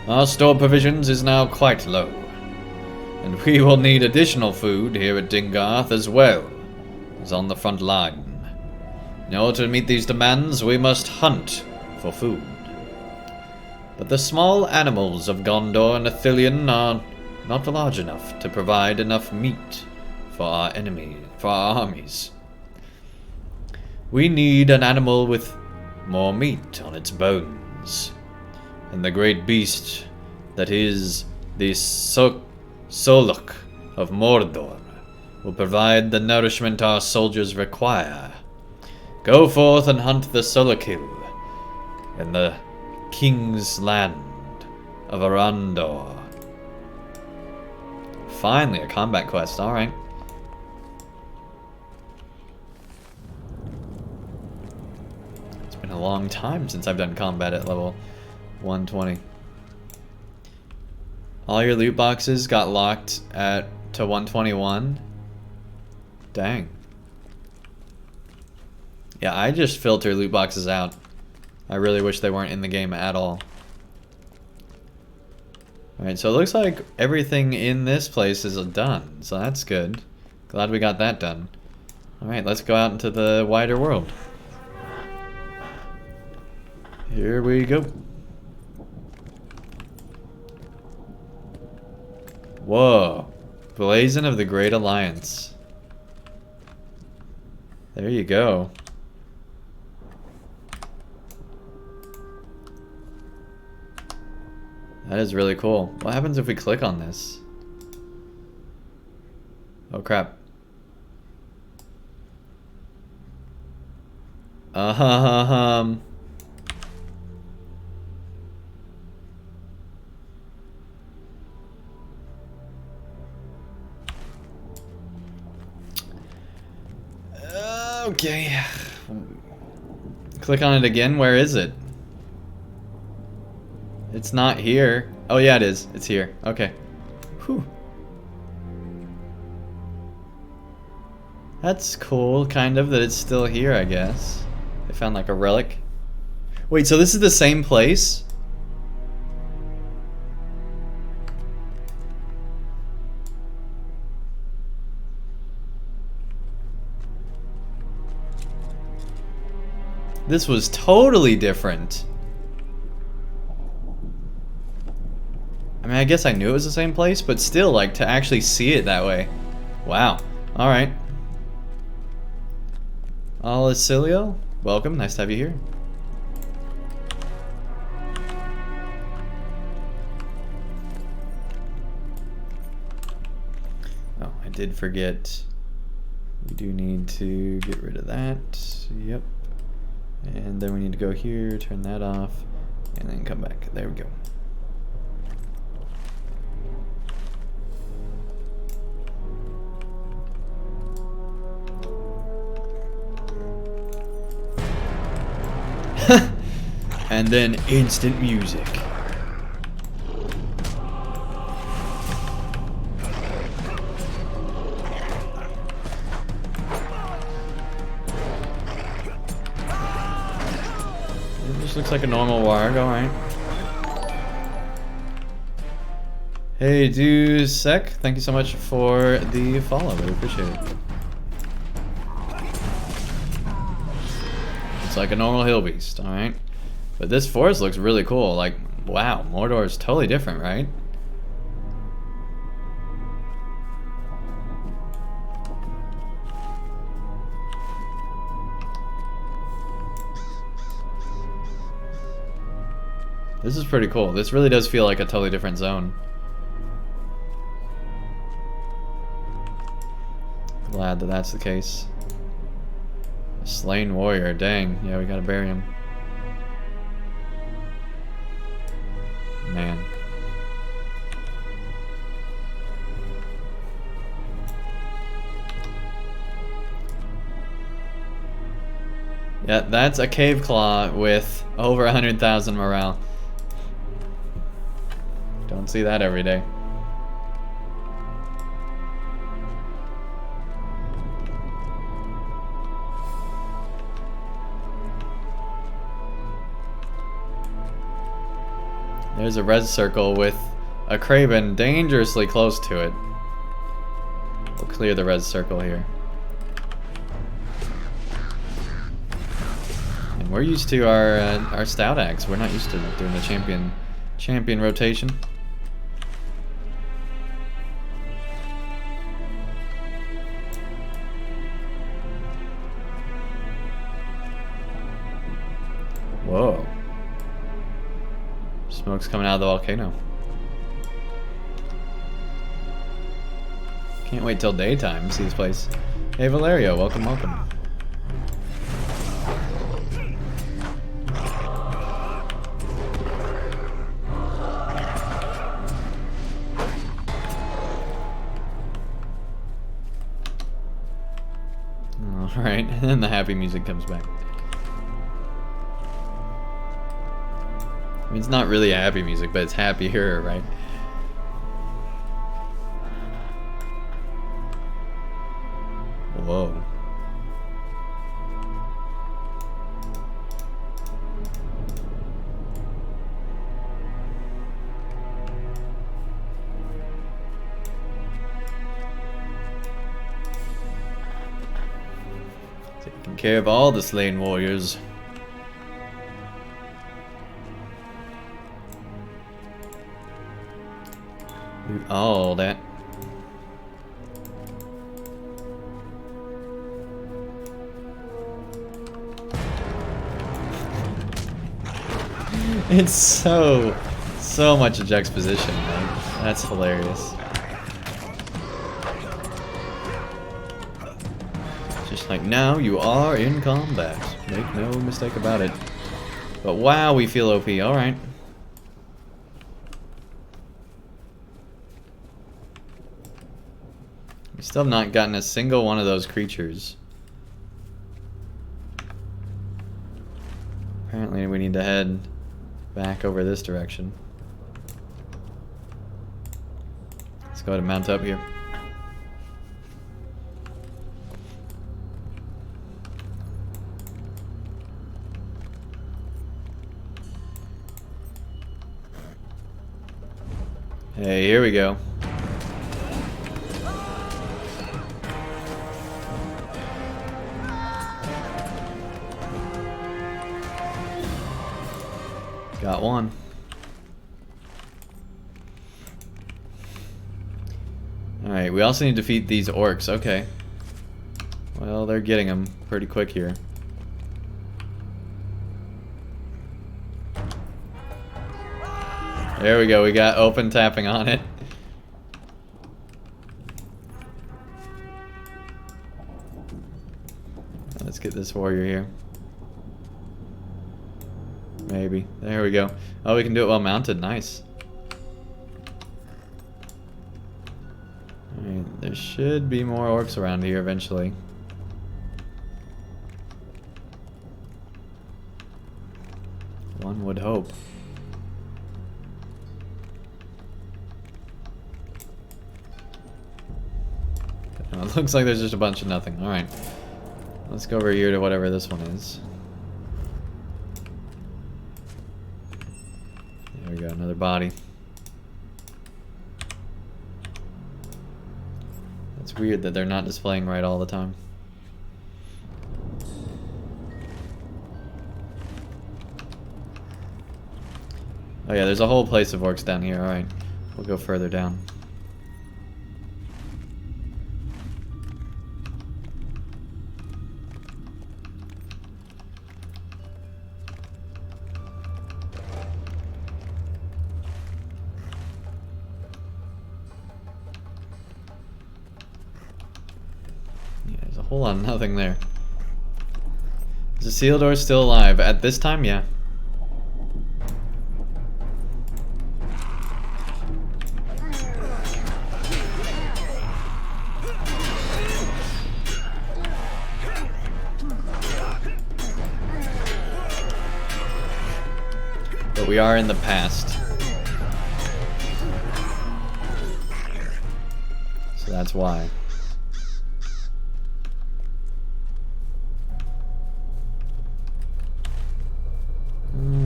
Our store provisions is now quite low, and we will need additional food here at Dingarth as well as on the front line. In order to meet these demands, we must hunt for food. But the small animals of Gondor and Ithilien are not large enough to provide enough meat for our armies. We need an animal with more meat on its bones. And the great beast that is the Solok of Mordor will provide the nourishment our soldiers require. Go forth and hunt the Solokil in the King's Land of Arandor. Finally, a combat quest, alright. It's been a long time since I've done combat at level 120. All your loot boxes got locked to 121. Dang. Yeah, I just filter loot boxes out. I really wish they weren't in the game at all. Alright, so it looks like everything in this place is done, so that's good. Glad we got that done. Alright, let's go out into the wider world. Here we go. Whoa. Blazon of the Great Alliance. There you go. That is really cool. What happens if we click on this? Oh crap. Okay. Click on it again. Where is it? It's not here. Oh yeah, it is. It's here. Okay. Whew. That's cool, kind of, that it's still here, I guess. They found like a relic. Wait, so this is the same place? This was totally different. I mean, I guess I knew it was the same place, but still, like, to actually see it that way. Wow. Alright. Alicilio, welcome. Nice to have you here. Oh, I did forget. We do need to get rid of that. Yep. And then we need to go here, turn that off, and then come back. There we go. And then instant music. It just looks like a normal warg, alright. Hey, Sec, thank you so much for the follow. Really appreciate it. It's like a normal hill beast, alright? But this forest looks really cool. Like, wow, Mordor is totally different, right? This is pretty cool. This really does feel like a totally different zone. Glad that that's the case. A slain warrior, dang. Yeah, we gotta bury him. Man. Yeah, that's a cave claw with over 100,000 morale. Don't see that every day. There's a red circle with a Craven dangerously close to it. We'll clear the red circle here. And we're used to our stout axe. We're not used to doing the champion rotation. Whoa. Smoke's coming out of the volcano. Can't wait till daytime to see this place. Hey Valerio, welcome, welcome. Alright, and then the happy music comes back. I mean, it's not really happy music, but it's happier, right? Whoa. Taking care of all the slain warriors. All that. It's so much a juxtaposition, man. That's hilarious. Just like, now you are in combat. Make no mistake about it. But wow, we feel OP. Alright. We still have not gotten a single one of those creatures. Apparently we need to head back over this direction. Let's go ahead and mount up here. Hey, here we go. Got one. Alright, we also need to defeat these orcs. Okay. Well, they're getting them pretty quick here. There we go, we got open tapping on it. Let's get this warrior here. Maybe. There we go. Oh, we can do it while mounted. Nice. Alright, there should be more orcs around here eventually. One would No, it looks like there's just a bunch of nothing. Alright. Let's go over here to whatever this one is. There we go, another body. It's weird that they're not displaying right all the time. Oh yeah, there's a whole place of orcs down here. Alright, we'll go further down. Yeah, there's a whole lot of nothing there. Is the seal door still alive? At this time, yeah. But we are in the past. So that's why.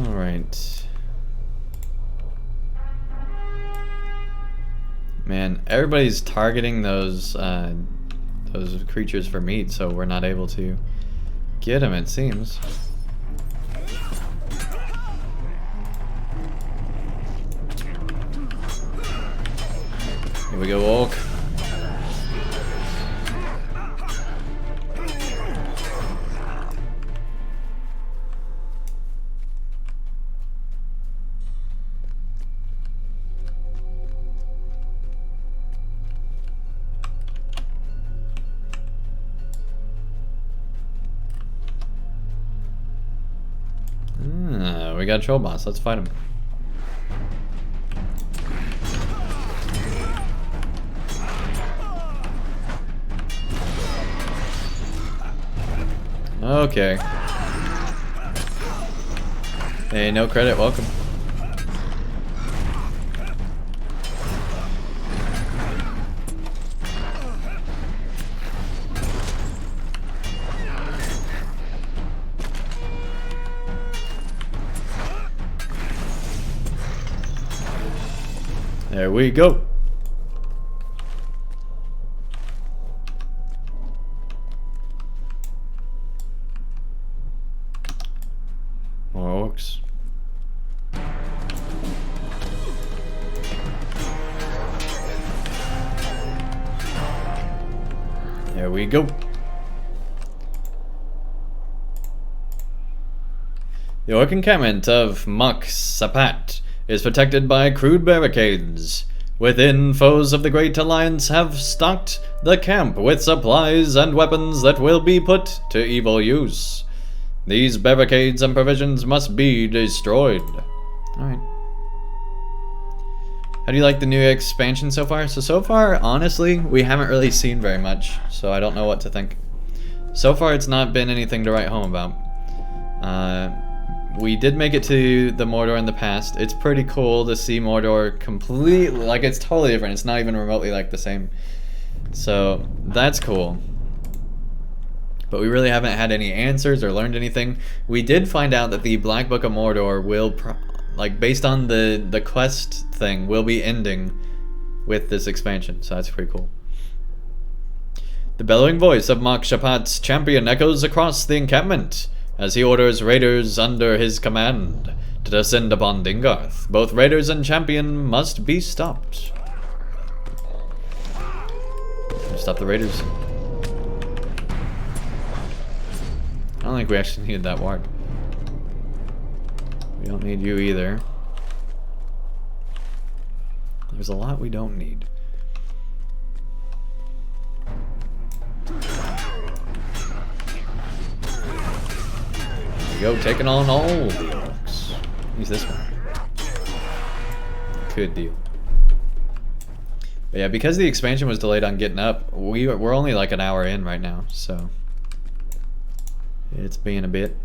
Alright. Man, everybody's targeting those creatures for meat, so we're not able to get them, it seems. Here we go, orc. We got a troll boss. Let's fight him. Okay. Hey, no credit, welcome. There we go. More orcs. There we go. The orc encampment of Mok Sapat is protected by crude barricades. Within, foes of the Great Alliance have stocked the camp with supplies and weapons that will be put to evil use. These barricades and provisions must be destroyed. Alright. How do you like the new expansion so far? So far, honestly, we haven't really seen very much, so I don't know what to think. So far, it's not been anything to write home about. We did make it to the Mordor in the past. It's pretty cool to see Mordor completely, like, it's totally different. It's not even remotely like the same. So, that's cool. But we really haven't had any answers or learned anything. We did find out that the Black Book of Mordor will, like, based on the quest thing, will be ending with this expansion. So that's pretty cool. The bellowing voice of Mok Shapat's champion echoes across the encampment as he orders raiders under his command to descend upon Dingarth. Both raiders and champion must be stopped. Stop the raiders. I don't think we actually needed that ward. We don't need you either. There's a lot we don't need. Go, taking on all the orcs. Use this one. Good deal. But yeah, because the expansion was delayed on getting up, we're only like an hour in right now, so it's being a bit.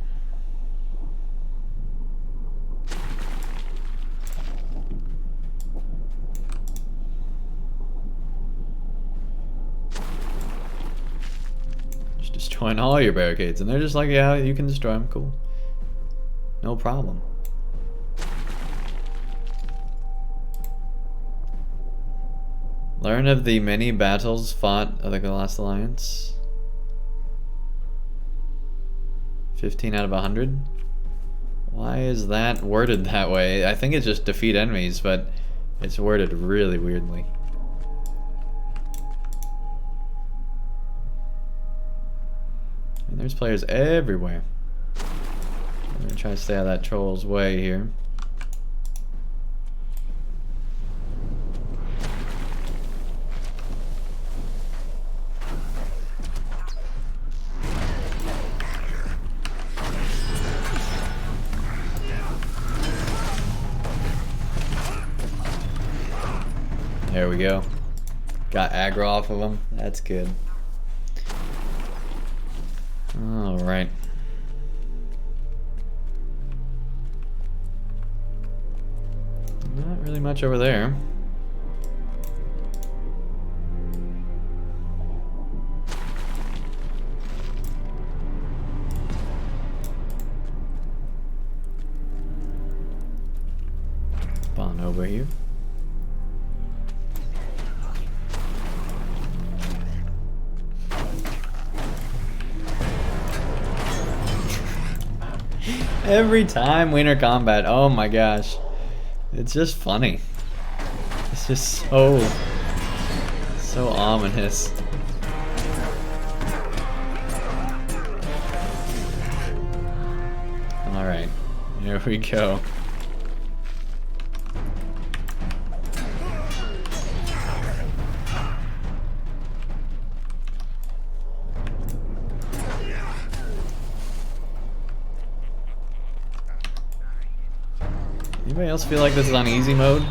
destroying all your barricades. And they're just like, yeah, you can destroy them. Cool. No problem. Learn of the many battles fought of the Last Alliance. 15 out of 100. Why is that worded that way? I think it's just defeat enemies, but it's worded really weirdly. And there's players everywhere. I'm gonna try to stay out of that troll's way here. There we go. Got aggro off of him. That's good. Alright. Not really much over there. Spawn over here. Every time winter combat, oh my gosh. It's just funny. It's just so ominous. Alright, here we go. Anybody else feel like this is on easy mode?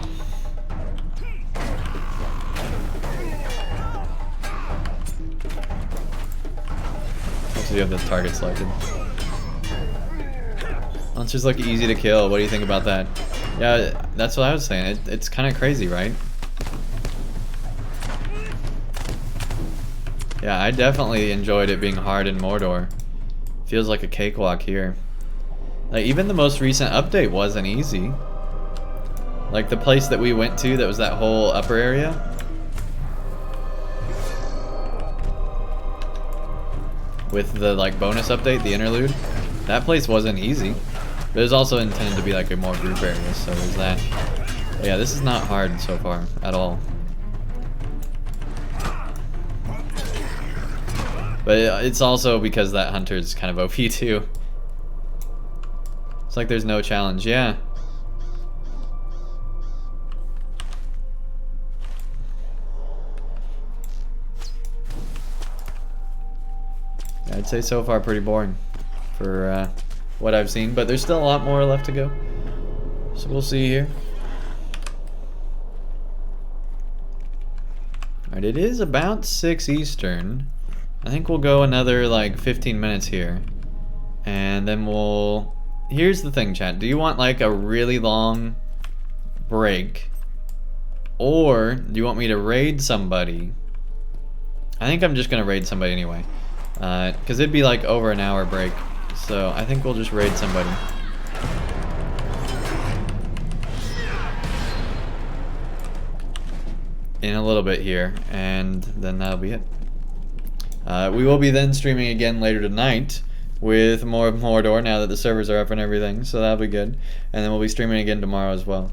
Also, you have the target selected. Monsters look easy to kill. What do you think about that? Yeah, that's what I was saying. It's kind of crazy, right? Yeah, I definitely enjoyed it being hard in Mordor. Feels like a cakewalk here. Like, even the most recent update wasn't easy. Like, the place that we went to that was that whole upper area. With the, like, bonus update, the interlude. That place wasn't easy. But it was also intended to be, like, a more group area, so there's that. But yeah, this is not hard so far, at all. But it's also because that hunter's kind of OP too. It's like there's no challenge, yeah. I'd say so far pretty boring for what I've seen, but there's still a lot more left to go. So we'll see here. Alright, it is about 6 Eastern. I think we'll go another like 15 minutes here. And then we'll... Here's the thing, chat. Do you want like a really long break? Or do you want me to raid somebody? I think I'm just gonna raid somebody anyway. Because it'd be like over an hour break. So I think we'll just raid somebody. In a little bit here, and then that'll be it. We will be then streaming again later tonight with more of Mordor now that the servers are up and everything, so that'll be good. And then we'll be streaming again tomorrow as well.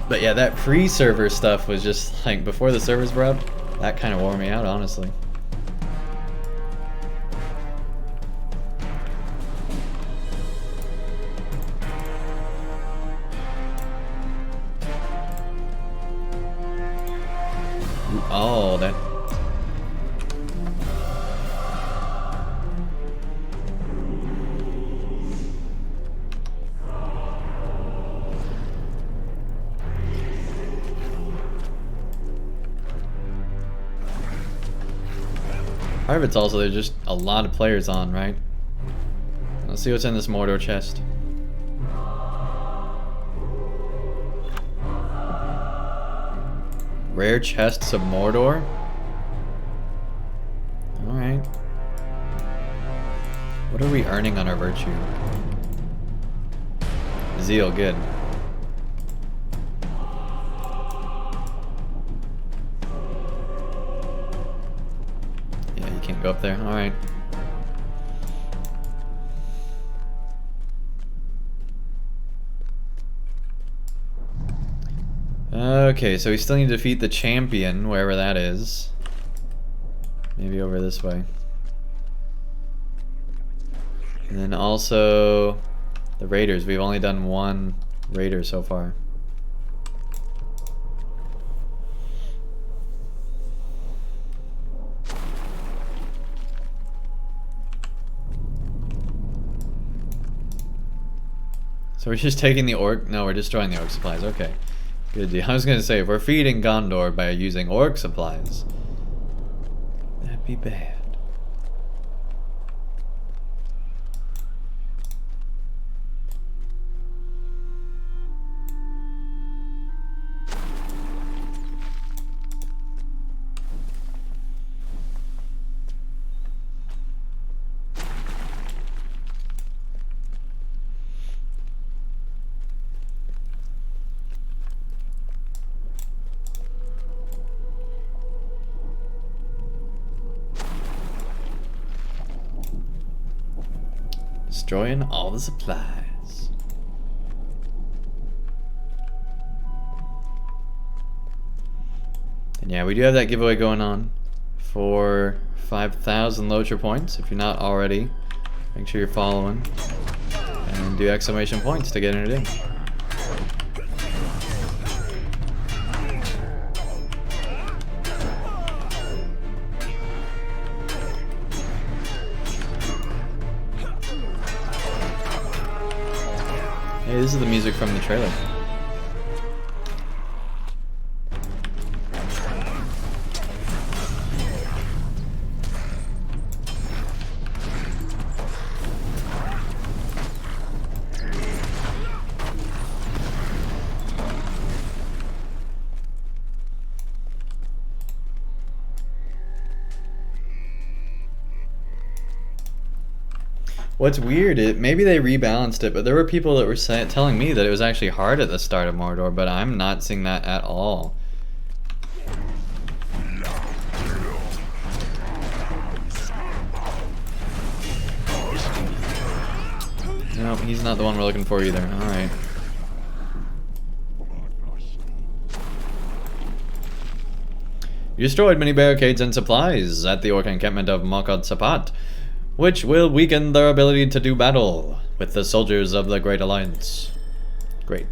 But yeah, that pre-server stuff was just like before the servers were up, that kind of wore me out, honestly. Oh, that... Part of it's also there's just a lot of players on, right? Let's see what's in this Mordor chest. Rare chests of Mordor? Alright. What are we earning on our virtue? Zeal, good. Yeah, you can't go up there. Alright. Okay, so we still need to defeat the champion, wherever that is. Maybe over this way. And then also the raiders. We've only done one raider so far. So we're just taking the orc? No, we're destroying the orc supplies. Okay. Good deal. I was gonna say, if we're feeding Gondor by using orc supplies, that'd be bad. Destroying all the supplies. And yeah, we do have that giveaway going on for 5,000 LOTRO points. If you're not already, make sure you're following and do exclamation points to get entered in. Hey, this is the music from the trailer. What's weird, maybe they rebalanced it, but there were people that were telling me that it was actually hard at the start of Mordor, but I'm not seeing that at all. No, he's not the one we're looking for either. Alright. You destroyed many barricades and supplies at the orc encampment of Mokod Sapat, which will weaken their ability to do battle with the soldiers of the Great Alliance. Great.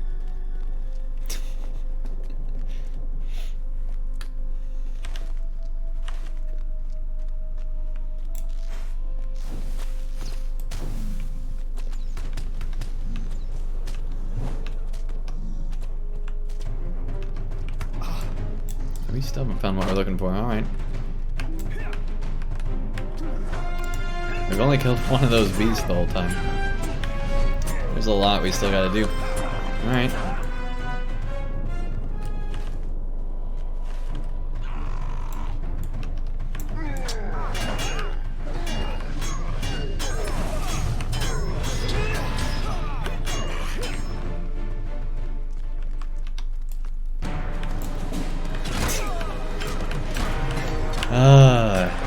We still haven't found what we're looking for. Alright. We've only killed one of those beasts the whole time. There's a lot we still gotta do. Alright.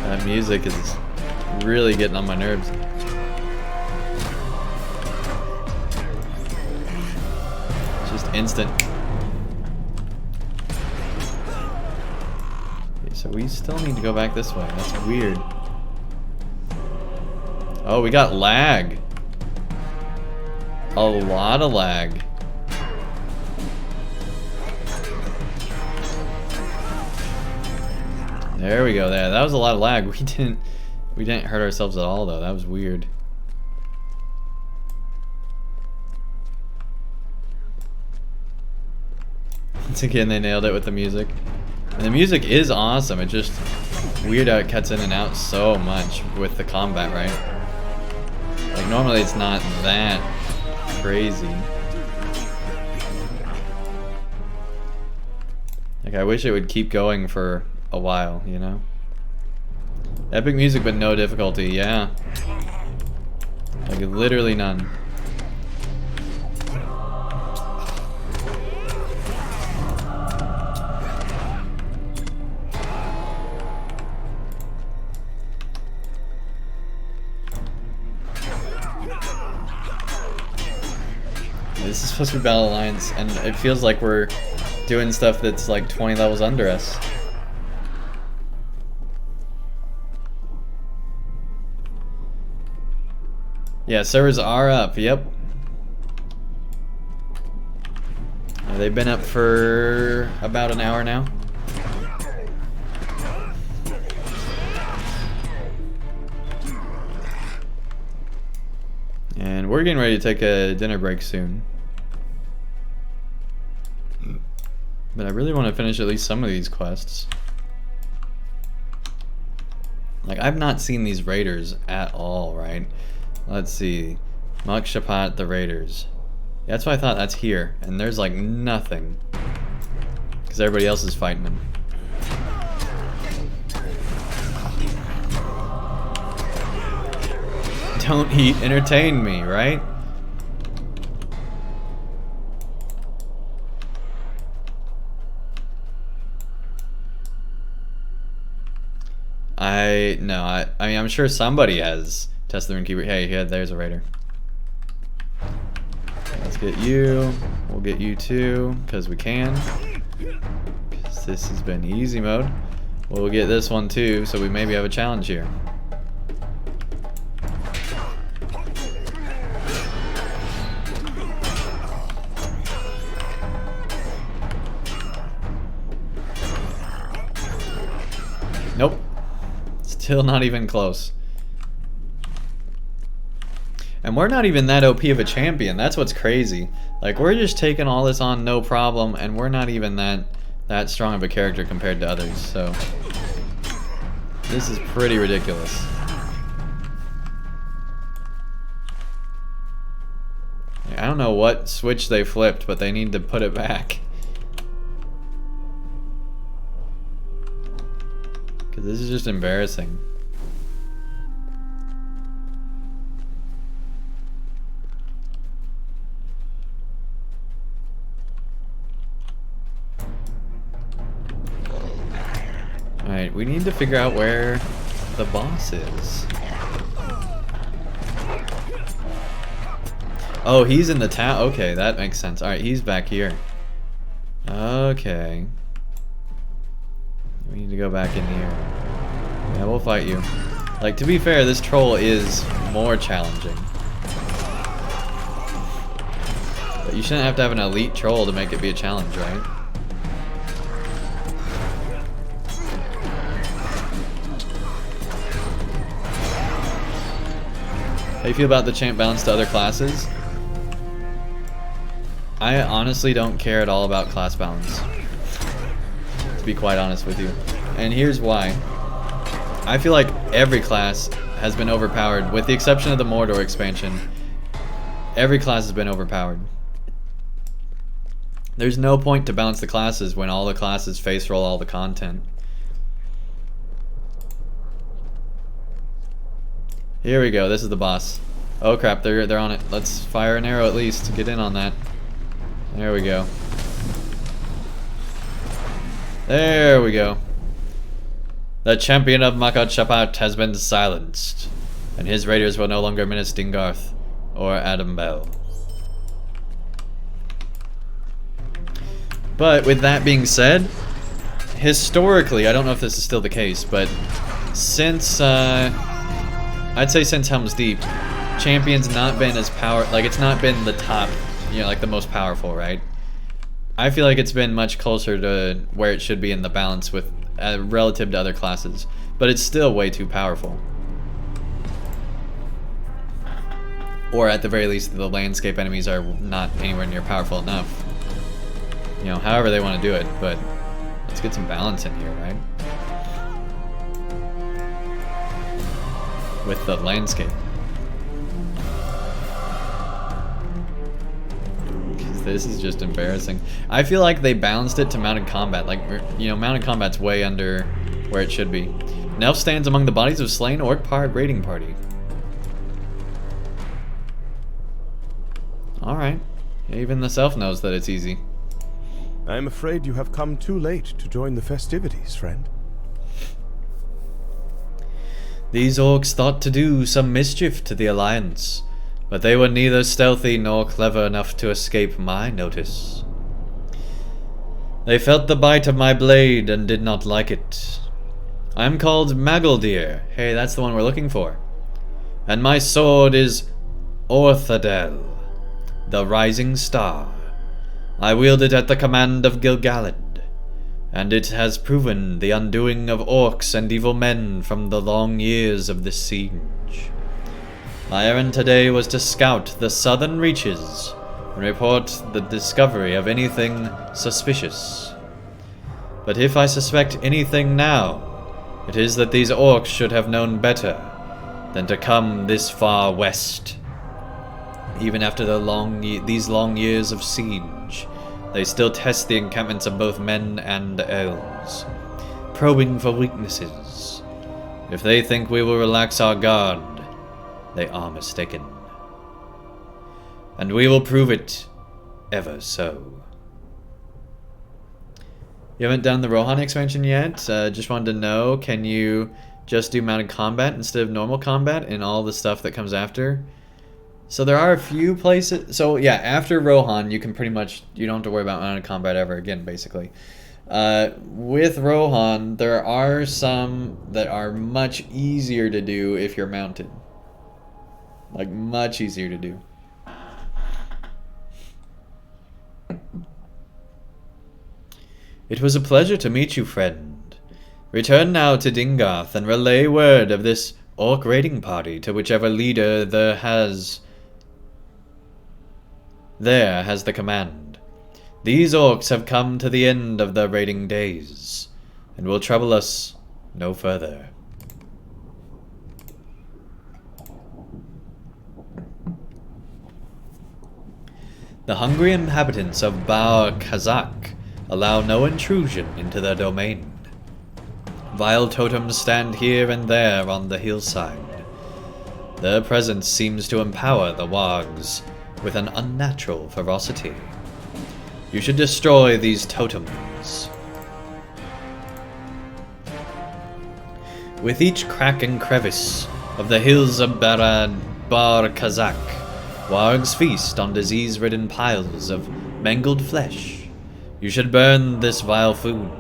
That music is really getting on my nerves. It's just instant. Okay, so we still need to go back this way. That's weird. Oh, we got lag. A lot of lag. There we go. There. That was a lot of lag. We didn't hurt ourselves at all though. That was weird. Once again, they nailed it with the music. And the music is awesome. It's just weird how it cuts in and out so much with the combat, right? Like normally it's not that crazy. Like, I wish it would keep going for a while, you know? Epic music, but no difficulty, yeah. Like, literally none. This is supposed to be Battle Alliance, and it feels like we're doing stuff that's like 20 levels under us. Yeah, servers are up, yep. They've been up for about an hour now. And we're getting ready to take a dinner break soon. But I really want to finish at least some of these quests. Like, I've not seen these raiders at all, right? Let's see. Mok Shapat, the raiders. Yeah, that's why I thought that's here. And there's like nothing. Because everybody else is fighting them. Don't eat, entertain me, right? I mean, I'm sure somebody has tested the rune keeper. Hey, yeah, there's a raider. Let's get you. We'll get you too, because we can. Because this has been easy mode. We'll get this one too, so we maybe have a challenge here. Nope. Still not even close. And we're not even that OP of a champion. That's what's crazy. Like, we're just taking all this on no problem, and we're not even that strong of a character compared to others, so this is pretty ridiculous. I don't know what switch they flipped, but they need to put it back. Because this is just embarrassing. Alright, we need to figure out where the boss is. Oh, he's in the town. Okay, that makes sense. Alright, he's back here. Okay. We need to go back in here. Yeah, we'll fight you. Like, to be fair, this troll is more challenging. But you shouldn't have to have an elite troll to make it be a challenge, right? How do you feel about the champ balance to other classes? I honestly don't care at all about class balance, to be quite honest with you. And here's why. I feel like every class has been overpowered, with the exception of the Mordor expansion. Every class has been overpowered. There's no point to balance the classes when all the classes face roll all the content. Here we go, this is the boss. Oh crap, they're on it. Let's fire an arrow at least to get in on that. There we go. There we go. The champion of Mok Shapat has been silenced, and his raiders will no longer menace Dingarth or Adam Bell. But with that being said, historically, I don't know if this is still the case, but since I'd say since Helm's Deep, champion's not been as it's not been the top, you know, like the most powerful, right? I feel like it's been much closer to where it should be in the balance with relative to other classes, but it's still way too powerful. Or at the very least, the landscape enemies are not anywhere near powerful enough. You know, however they want to do it, but let's get some balance in here, right? With the landscape. This is just embarrassing. I feel like they balanced it to mounted combat. Like, you know, mounted combat's way under where it should be. An elf stands among the bodies of slain orc raiding party. Alright. Even this elf knows that it's easy. I am afraid you have come too late to join the festivities, friend. These orcs thought to do some mischief to the Alliance, but they were neither stealthy nor clever enough to escape my notice. They felt the bite of my blade and did not like it. I am called Magaldir. Hey, that's the one we're looking for. And my sword is Orthadel, the Rising Star. I wield it at the command of Gilgalad, and it has proven the undoing of orcs and evil men from the long years of this siege. My errand today was to scout the southern reaches and report the discovery of anything suspicious. But if I suspect anything now, it is that these orcs should have known better than to come this far west. Even after these long years of siege, they still test the encampments of both men and elves, probing for weaknesses. If they think we will relax our guard, they are mistaken. And we will prove it ever so. You haven't done the Rohan expansion yet? Just wanted to know, can you just do mounted combat instead of normal combat and all the stuff that comes after? So there are a few places. So yeah, after Rohan, you can pretty much, you don't have to worry about mounted combat ever again, basically. With Rohan, there are some that are much easier to do if you're mounted. Like, much easier to do. It was a pleasure to meet you, friend. Return now to Dingarth and relay word of this orc raiding party to whichever leader there has the command. These orcs have come to the end of their raiding days, and will trouble us no further. The hungry inhabitants of Bar Kazak allow no intrusion into their domain. Vile totems stand here and there on the hillside. Their presence seems to empower the wargs with an unnatural ferocity. You should destroy these totems. With each crack and crevice of the hills of Bar Kazak, wargs feast on disease-ridden piles of mangled flesh. You should burn this vile food,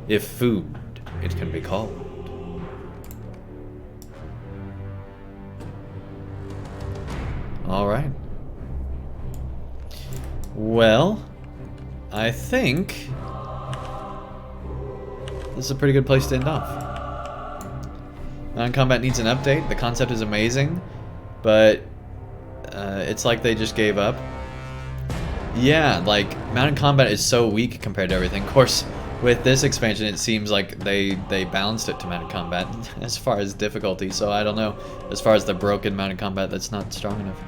if food it can be called. Alright. Well, I think this is a pretty good place to end off. Non-combat needs an update. The concept is amazing, but it's like they just gave up. Yeah, like, mounted combat is so weak compared to everything. Of course, with this expansion, it seems like they balanced it to mounted combat as far as difficulty, so I don't know. As far as the broken mounted combat, that's not strong enough.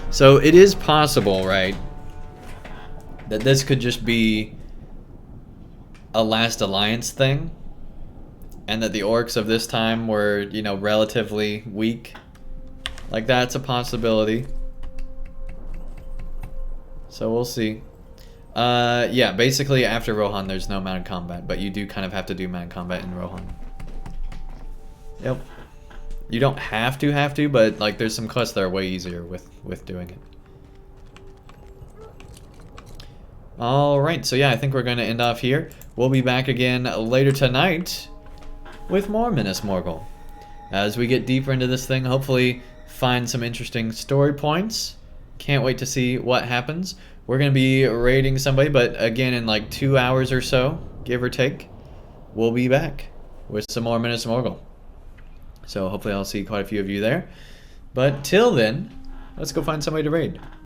So it is possible, right, that this could just be a Last Alliance thing, and that the orcs of this time were, you know, relatively weak. Like, that's a possibility. So we'll see. Yeah, basically after Rohan there's no mounted combat, but you do kind of have to do mounted combat in Rohan. Yep. You don't have to, but like there's some quests that are way easier with doing it. Alright, so yeah, I think we're going to end off here. We'll be back again later tonight with more Minas Morgul. As we get deeper into this thing, hopefully find some interesting story points. Can't wait to see what happens. We're going to be raiding somebody, but again in like 2 hours or so, give or take, we'll be back with some more Minas Morgul. So hopefully I'll see quite a few of you there. But till then, let's go find somebody to raid.